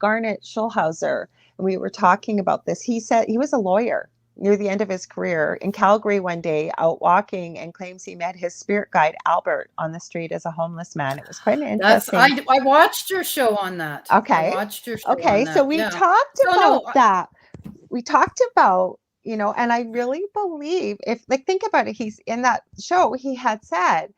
Garnet Schulhauser, and we were talking about this. He said he was a lawyer near the end of his career in Calgary one day, out walking, and claims he met his spirit guide Albert on the street as a homeless man. It was quite an interesting. I watched your show on that. Okay. I watched your show on that. So we talked about that. We talked about, and I really believe, if, like, think about it, he's in that show, he had said,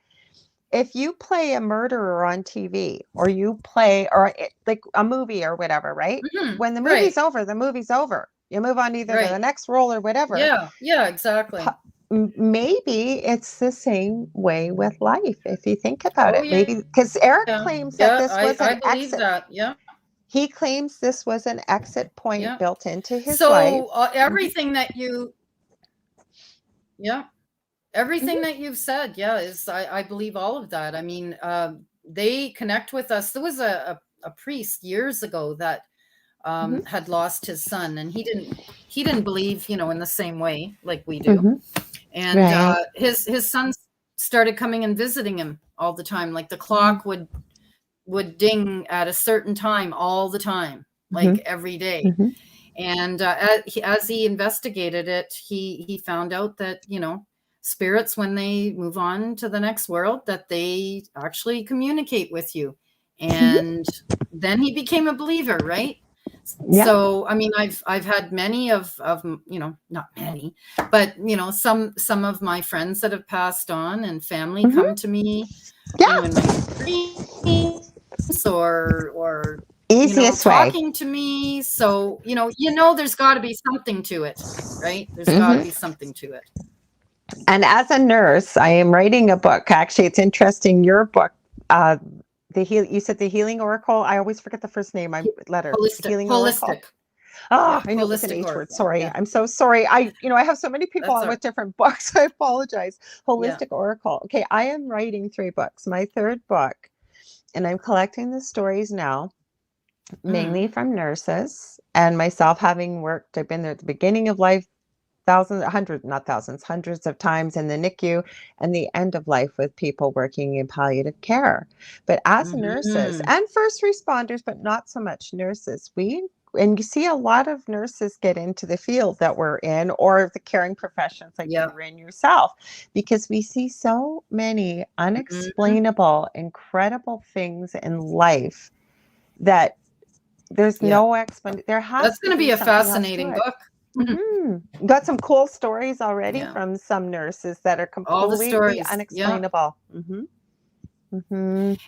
if you play a murderer on TV, or you play, or like a movie or whatever, right? When the movie's over, the movie's over. You move on either to the next role or whatever. Yeah, exactly. Maybe it's the same way with life, if you think about it. Maybe, because Eric claims that this was an exit. He claims this was an exit point built into his life. So everything that you, everything that you've said, is I believe all of that. I mean, they connect with us. There was a priest years ago that had lost his son, and he didn't believe, in the same way like we do. And his son started coming and visiting him all the time. Like the clock would ding at a certain time all the time, like every day. And as he investigated it, he found out that, spirits, when they move on to the next world, that they actually communicate with you. And then he became a believer, right? So, I mean, I've had many of not many, but, some of my friends that have passed on, and family come to me in my dreams, or easiest way talking to me. So, there's got to be something to it, right? There's got to be something to it. And as a nurse, I am writing a book. Actually, it's interesting. Your book, you said the Healing Oracle. I always forget the first name. Holistic. Oracle. Oh, I know it's an H word. Sorry. I'm so sorry. I have so many people on with different books. I apologize. Holistic Oracle. Okay. I am writing 3 books. My 3rd book, and I'm collecting the stories now, mainly from nurses, and myself having worked. I've been there at the beginning of life, hundreds of times in the NICU, and the end of life with people working in palliative care. But as nurses and first responders, but not so much nurses, and you see a lot of nurses get into the field that we're in, or the caring professions like you were in yourself, because we see so many unexplainable, incredible things in life that there's no explanation. That's going to be a fascinating book. Got some cool stories already from some nurses that are completely unexplainable.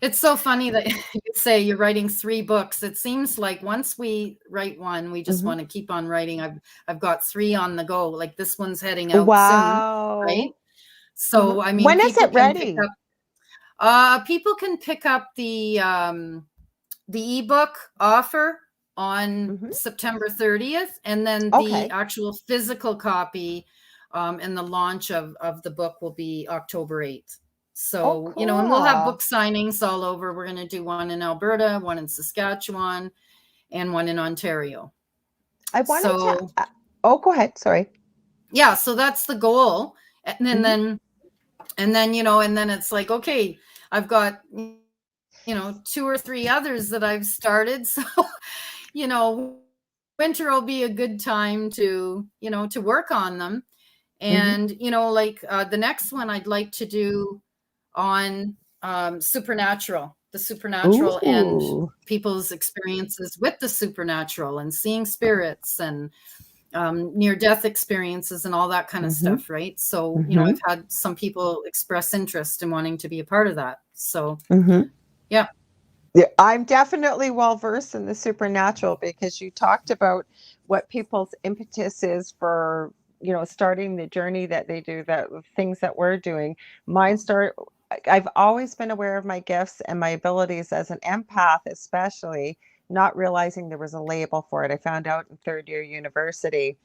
It's so funny that you say you're writing 3 books. It seems like once we write one, we just want to keep on writing. I've got 3 on the go. Like this one's heading out soon, right? So I mean, when is it ready? People can pick up the ebook offer on September 30th, and then the actual physical copy and the launch of the book will be October 8th. So, and we'll have book signings all over. We're going to do one in Alberta, one in Saskatchewan, and one in Ontario. Go ahead. Sorry. Yeah. So that's the goal. And then it's like, okay, I've got, 2 or 3 others that I've started. So, winter will be a good time to work on them. And, the next one I'd like to do on supernatural, the supernatural. Ooh. And people's experiences with the supernatural and seeing spirits and near-death experiences and all that kind of stuff, right? So, I've had some people express interest in wanting to be a part of that. So, yeah. I'm definitely well-versed in the supernatural, because you talked about what people's impetus is for, starting the journey that they do, that things that we're doing. I've always been aware of my gifts and my abilities as an empath, especially, not realizing there was a label for it. I found out in third year university.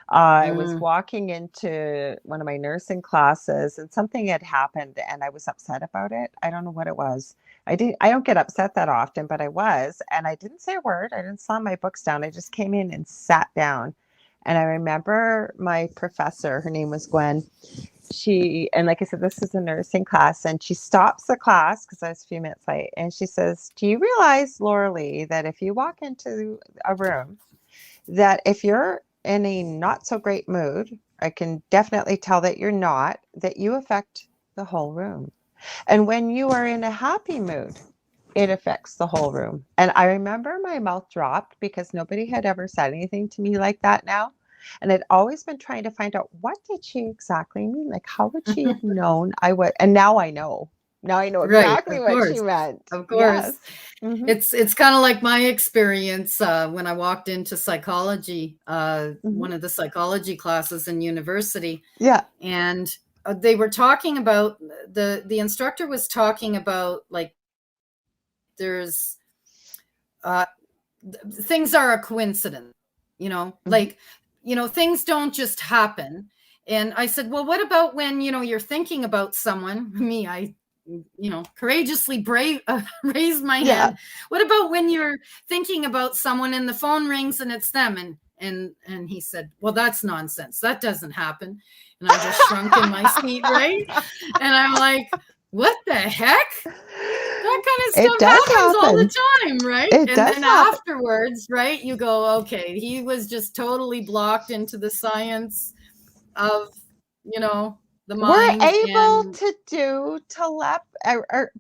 I was walking into one of my nursing classes, and something had happened and I was upset about it. I don't know what it was. I don't get upset that often, but I was, and I didn't say a word. I didn't slam my books down. I just came in and sat down. And I remember my professor, her name was Gwen. And like I said, this is a nursing class, and she stops the class because I was a few minutes late. And she says, "Do you realize, Lorilei, that if you walk into a room, that if you're in a not so great mood, I can definitely tell that you're not, that you affect the whole room. And when you are in a happy mood, it affects the whole room." And I remember my mouth dropped, because nobody had ever said anything to me like that now. And I'd always been trying to find out, what did she exactly mean? Like, how would she have known I would? And now I know. Now I know exactly what she meant. Of course. Yes. It's kind of like my experience when I walked into psychology, one of the psychology classes in university. Yeah. And they were talking about, the instructor was talking about, like, there's things are a coincidence, like, things don't just happen. And I said, well, what about when, you're thinking about someone? Me, I courageously raised my hand. What about when you're thinking about someone and the phone rings and it's them? And he said, well, that's nonsense. That doesn't happen. And I just shrunk in my seat, right? And I'm like, what the heck? That kind of stuff happens all the time, right? And then afterwards, right, you go, okay, he was just totally blocked into the science of, the mind. We're able to do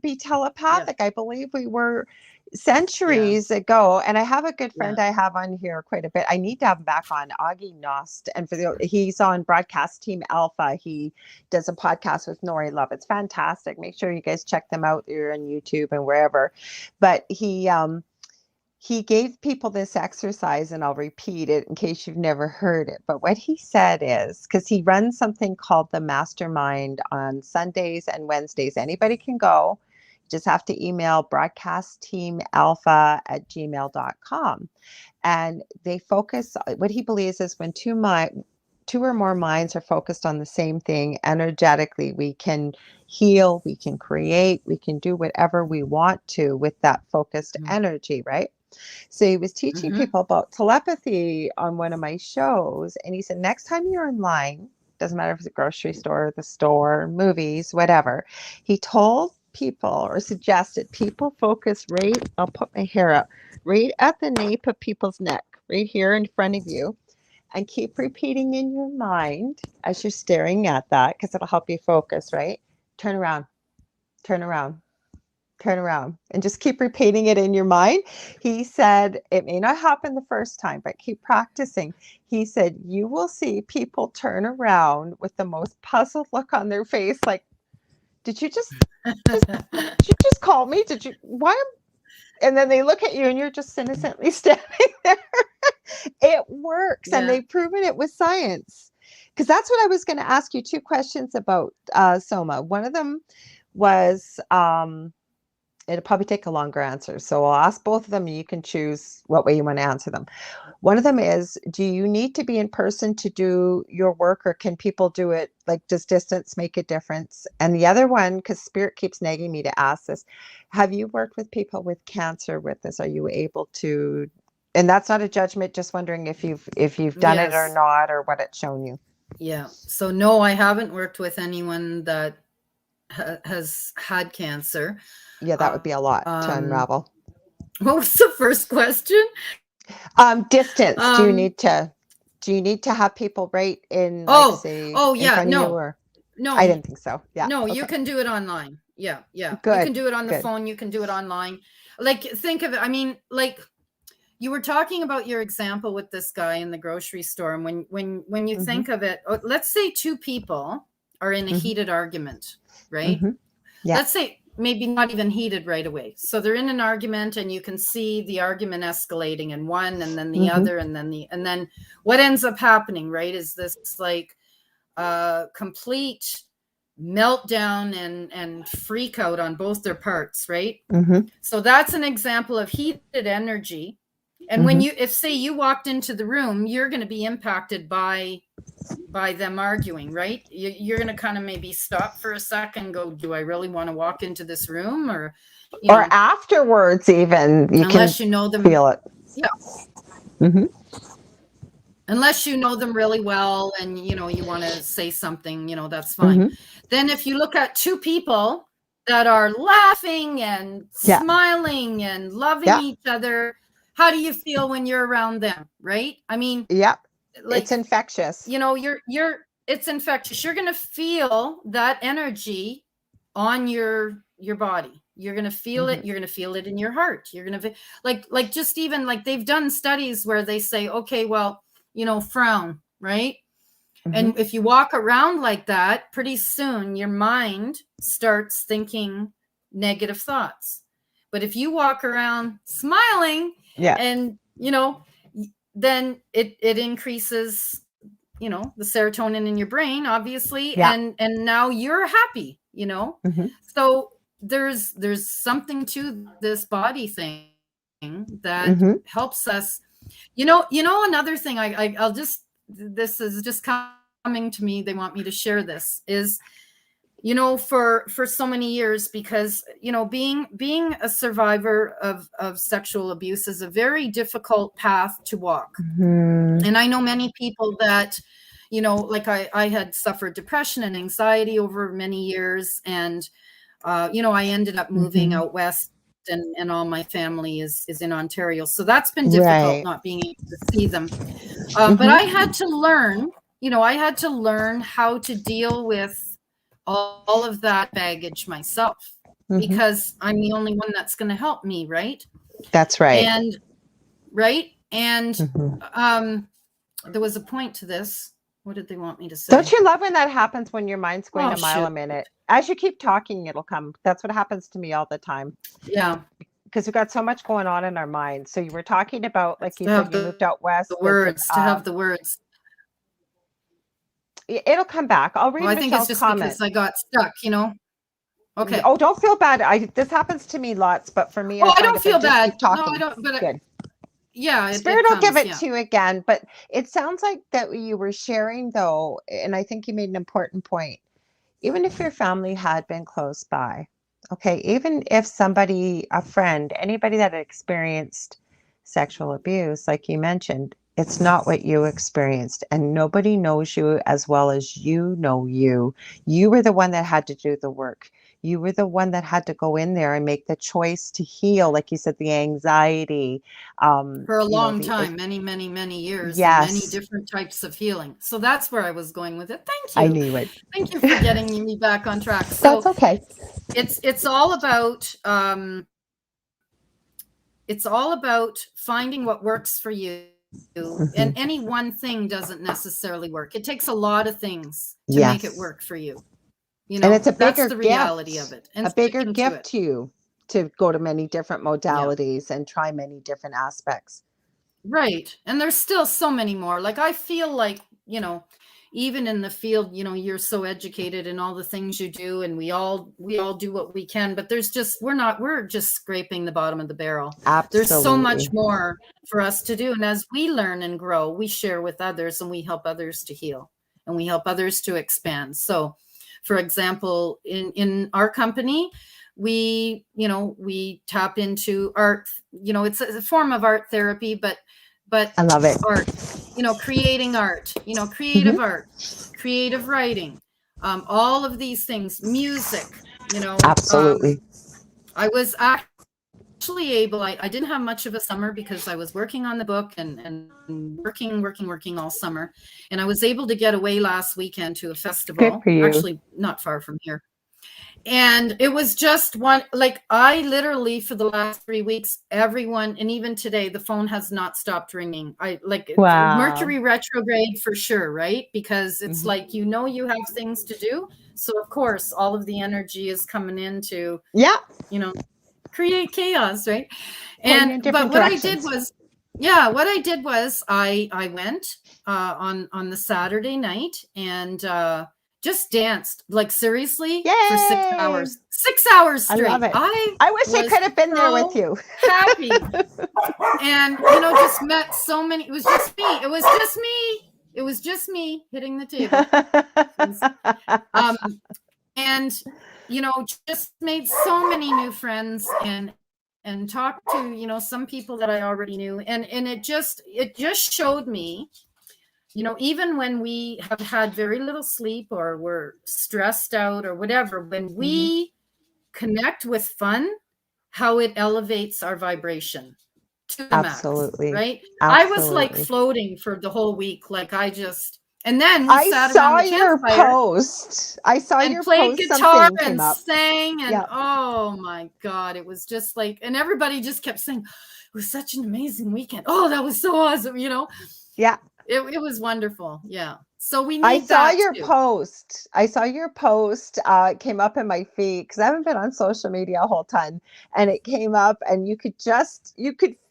be telepathic. Yeah. I believe we were centuries ago. And I have a good friend I have on here quite a bit. I need to have him back on, Augie Nost. And he's on Broadcast Team Alpha. He does a podcast with Nori Love. It's fantastic. Make sure you guys check them out. They're on YouTube and wherever. But he gave people this exercise, and I'll repeat it in case you've never heard it. But what he said is, because he runs something called the Mastermind on Sundays and Wednesdays. Anybody can go. You just have to email broadcastteamalpha@gmail.com. And they focus, what he believes is, when two or more minds are focused on the same thing energetically, we can heal, we can create, we can do whatever we want to with that focused energy, right? So he was teaching people about telepathy on one of my shows. And he said, next time you're in line, doesn't matter if it's a grocery store, the store, movies, whatever. He told people, or suggested people, focus I'll put my hair up, right at the nape of people's neck, right here in front of you. And keep repeating in your mind as you're staring at that, because it'll help you focus, right? Turn around, turn around. Turn around, and just keep repeating it in your mind. He said it may not happen the first time, but keep practicing. He said you will see people turn around with the most puzzled look on their face, like, did you just call me? Did you? Why? And then they look at you, and you're just innocently standing there. It works, and they've proven it with science. Because that's what I was going to ask you 2 questions about, Soma. One of them was, it'll probably take a longer answer. So I'll ask both of them, and you can choose what way you want to answer them. One of them is, do you need to be in person to do your work, or can people do it? Like, does distance make a difference? And the other one, because Spirit keeps nagging me to ask this, have you worked with people with cancer with this? Are you able to, and that's not a judgment, just wondering if you've done it or not, or what it's shown you. Yeah. So no, I haven't worked with anyone that has had cancer. Yeah, that would be a lot to unravel. What was the first question? Distance. Do you need to have right in, like, say, in front of you, or? No, I didn't think so. Yeah. No, okay. You can do it online. Yeah. Good. You can do it on the phone. You can do it online. Like, think of it. I mean, like, you were talking about your example with this guy in the grocery store, and when you think of it, let's say two people are in a heated argument, right? Yeah. Let's say maybe not even heated right away. So they're in an argument, and you can see the argument escalating, in one, and then the other, and then what ends up happening, right, is this like complete meltdown and freak out on both their parts, right? So that's an example of heated energy. And when if say you walked into the room, you're going to be impacted by them arguing, right? You're going to kind of maybe stop for a second and go, do I really want to walk into this room? Or afterwards, even, unless you know them, feel it. Yeah. Unless you know them really well and, you want to say something, that's fine. Then if you look at two people that are laughing and smiling and loving each other, how do you feel when you're around them, right? I mean, like, it's infectious. It's infectious. You're going to feel that energy on your body. You're going to feel it. You're going to feel it in your heart. You're going to like just even like they've done studies where they say, okay, well, frown, right? And if you walk around like that, pretty soon your mind starts thinking negative thoughts. But if you walk around smiling, and then it increases, the serotonin in your brain, obviously, and now you're happy, So there's something to this body thing that helps us. Another thing I'll just, this is just coming to me, they want me to share this, is for so many years, because being a survivor of sexual abuse is a very difficult path to walk. And I know many people that like I had suffered depression and anxiety over many years, and I ended up moving out west, and all my family is in Ontario, so that's been difficult, not being able to see them. But I had to learn how to deal with all of that baggage myself, because I'm the only one that's going to help me, right? That's right. And there was a point to this. What did they want me to say? Don't you love when that happens, when your mind's going a mile a minute? As you keep talking, it'll come. That's what happens to me all the time. Yeah. Because we've got so much going on in our minds. So you were talking about, like you said, you moved out west. The words, to have the words. It'll come back. I'll read Michelle's I think it's just comment. Because I got stuck, Okay. Oh, don't feel bad. This happens to me lots, but for me, I don't feel bad. Keep talking. No, I don't. But good. Spirit will give it to you again. But it sounds like that you were sharing, though, and I think you made an important point. Even if your family had been close by, okay, even if somebody, a friend, anybody that had experienced sexual abuse, like you mentioned, it's not what you experienced, and nobody knows you as well as you know you. You were the one that had to do the work. You were the one that had to go in there and make the choice to heal, like you said, the anxiety. For a long time, many, many, many years, yes. Many different types of healing. So that's where I was going with it. Thank you. I knew it. Thank you for getting me back on track. So that's okay. It's all about finding what works for you. And any one thing doesn't necessarily work. It takes a lot of things to make it work for you. And it's a bigger that's the reality of it. And a bigger gift to you to go to many different modalities and try many different aspects. Right. And there's still so many more. Like, I feel like, even in the field, you're so educated in all the things you do, and we all do what we can, but we're just scraping the bottom of the barrel. Absolutely. There's so much more for us to do. And as we learn and grow, we share with others, and we help others to heal, and we help others to expand. So, for example, in our company, we tap into art. It's a form of art therapy, but I love it. Art, creating art, creative art, creative writing, all of these things, music, you know. Absolutely. I was actually able, I didn't have much of a summer because I was working on the book and working all summer. And I was able to get away last weekend to a festival. Good for you. Actually, not far from here. And it was just one, like, I literally, for the last 3 weeks, everyone, and even today, the phone has not stopped ringing. Wow. Mercury retrograde for sure, right? Because it's like, you know, you have things to do. So of course, all of the energy is coming in to, you know, create chaos, right? And, but what I did was, I went on the Saturday night and just danced, like, seriously. Yay! For 6 hours. 6 hours straight. I love it. I wish I could have been there with you. Happy. And, you know, just met so many. It was just me. It was just me. It was just me hitting the table. And, you know, just made so many new friends and talked to, you know, some people that I already knew. And it just showed me, you know, even when we have had very little sleep or we're stressed out or whatever, when we connect with fun, how it elevates our vibration to the max, right? Absolutely. I was like floating for the whole week. Like, I just, and then we sat around the campfire. I saw your post. Played guitar and sang, and oh my God, it was just like, and everybody just kept saying, it was such an amazing weekend. Oh, that was so awesome, you know? Yeah. It was wonderful. Yeah. So we need I saw your post. I saw your post. It came up in my feed because I haven't been on social media a whole ton. And it came up and you could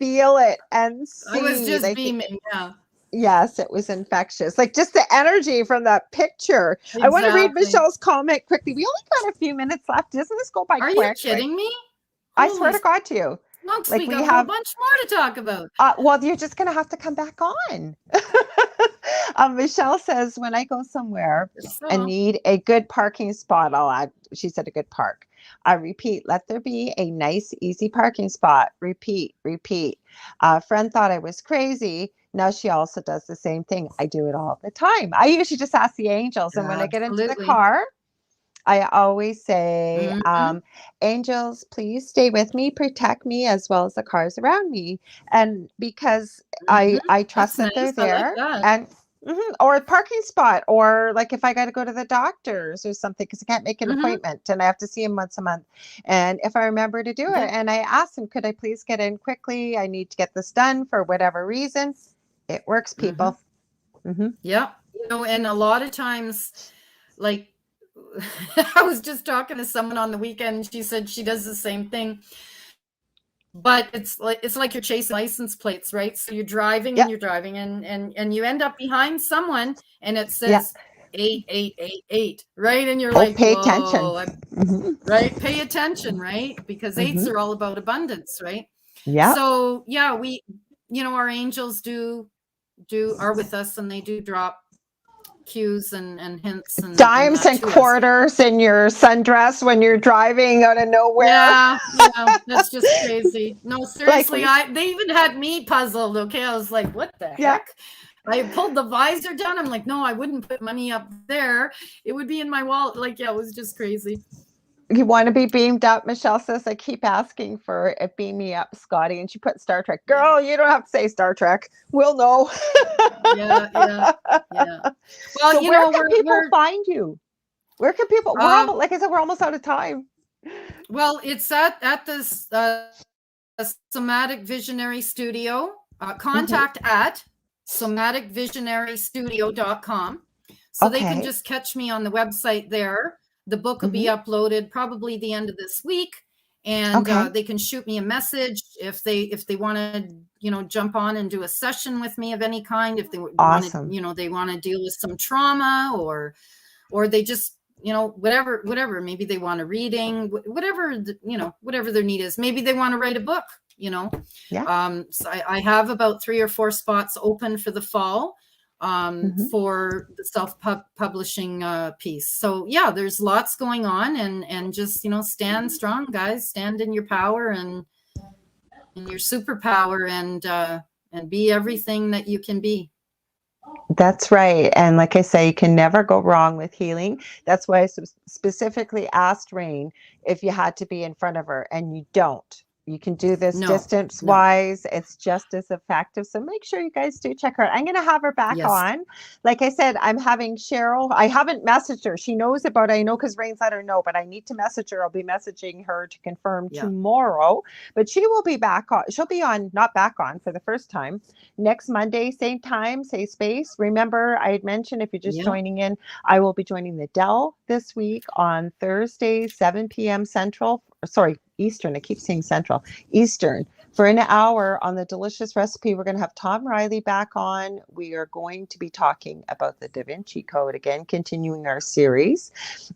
feel it and see. I was just beaming. Yeah. Yes, it was infectious. Like, just the energy from that picture. Exactly. I want to read Michelle's comment quickly. We only got a few minutes left. Doesn't this go by quick? Are you kidding me? I swear to God to you. Smokes, like, we got a whole bunch more to talk about. Well, you're just going to have to come back on. Michelle says, when I go somewhere and need a good parking spot, I'll add, she said, a good park. I repeat, let there be a nice, easy parking spot. Repeat. A friend thought I was crazy. Now she also does the same thing. I do it all the time. I usually just ask the angels. And when I get into the car, I always say, angels, please stay with me, protect me, as well as the cars around me. And because I trust that they're there. Like that. And or a parking spot, or like if I got to go to the doctor's or something, because I can't make an appointment and I have to see him once a month. And if I remember to do it, and I ask him, could I please get in quickly? I need to get this done for whatever reason. It works, people. Yeah. You know, and a lot of times, like, I was just talking to someone on the weekend. She said she does the same thing, but it's like you're chasing license plates, right? So you're driving and you're driving and you end up behind someone and it says 8888, right? And you're like, pay attention. Right? Pay attention, right? Because 8s are all about abundance, right? Yeah. So yeah, we, you know, our angels are with us, and they do drop cues and hints and dimes and quarters in your sundress when you're driving out of nowhere. Yeah, that's just crazy. No, seriously, they even had me puzzled. Okay, I was like, what the heck? I pulled the visor down. I'm like, no, I wouldn't put money up there. It would be in my wallet. Like, yeah, it was just crazy. You want to be beamed up? Michelle says, I keep asking for it. Beam me up, Scotty. And she put Star Trek. Girl, you don't have to say Star Trek. We'll know. Yeah. Well, so you know, where can people find you? Where can people? Like I said, we're almost out of time. Well, it's at this Somatic Visionary Studio. Contact at somaticvisionarystudio.com. So they can just catch me on the website there. The book will be uploaded probably the end of this week, and they can shoot me a message if they want to, you know, jump on and do a session with me of any kind. If they want to, you know, they want to deal with some trauma, or they just, you know, whatever. Maybe they want a reading, whatever their need is. Maybe they want to write a book, you know. Yeah. So I have about 3 or 4 spots open for the fall. For the self-publishing piece. So yeah, there's lots going on, and just, you know, stand strong, guys. Stand in your power and in your superpower, and be everything that you can be. That's right. And like I say, you can never go wrong with healing. That's why I specifically asked Raine if you had to be in front of her, and you don't. You can do this No, distance no. wise. It's just as effective. So make sure you guys do check her out. I'm going to have her back Yes. on. Like I said, I'm having Cheryl. I haven't messaged her. She knows about it. I know because Raine's let her know, but I need to message her. I'll be messaging her to confirm tomorrow. But she will be back on. She'll be on, not back on for the first time, next Monday, same time, same space. Remember, I had mentioned if you're just joining in, I will be joining the Dell this week on Thursday, 7 p.m. Central. Sorry, Eastern. I keep saying Central. Eastern. For an hour on the delicious recipe, we're going to have Tom Riley back on. We are going to be talking about the Da Vinci Code again, continuing our series.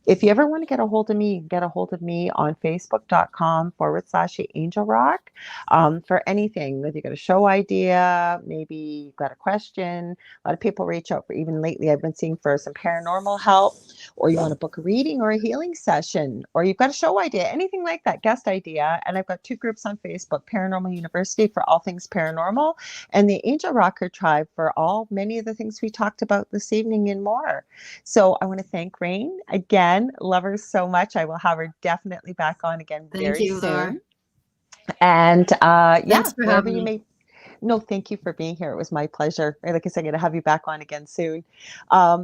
If you ever want to get a hold of me, get a hold of me on facebook.com/Angel Rock for anything, whether you got a show idea, maybe you've got a question. A lot of people reach out for, even lately, I've been seeing for some paranormal help, or you want to book a reading or a healing session, or you've got a show idea, anything like that, guest idea. And I've got 2 groups on Facebook, Paranormal University for all things paranormal, and the Angel Rocker Tribe for many of the things we talked about this evening and more. So I want to thank Raine again. Love her so much. I will have her definitely back on again very soon. Laura. And Thanks for having me. No, thank you for being here. It was my pleasure. Like I said, I'm going to have you back on again soon.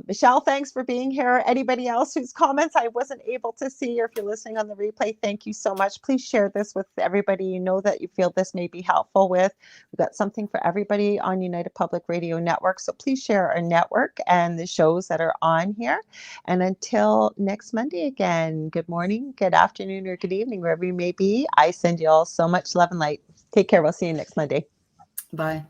Michelle, thanks for being here. Anybody else whose comments I wasn't able to see, or if you're listening on the replay, thank you so much. Please share this with everybody you know that you feel this may be helpful with. We've got something for everybody on United Public Radio Network. So please share our network and the shows that are on here. And until next Monday again, good morning, good afternoon, or good evening, wherever you may be. I send you all so much love and light. Take care. We'll see you next Monday. Bye.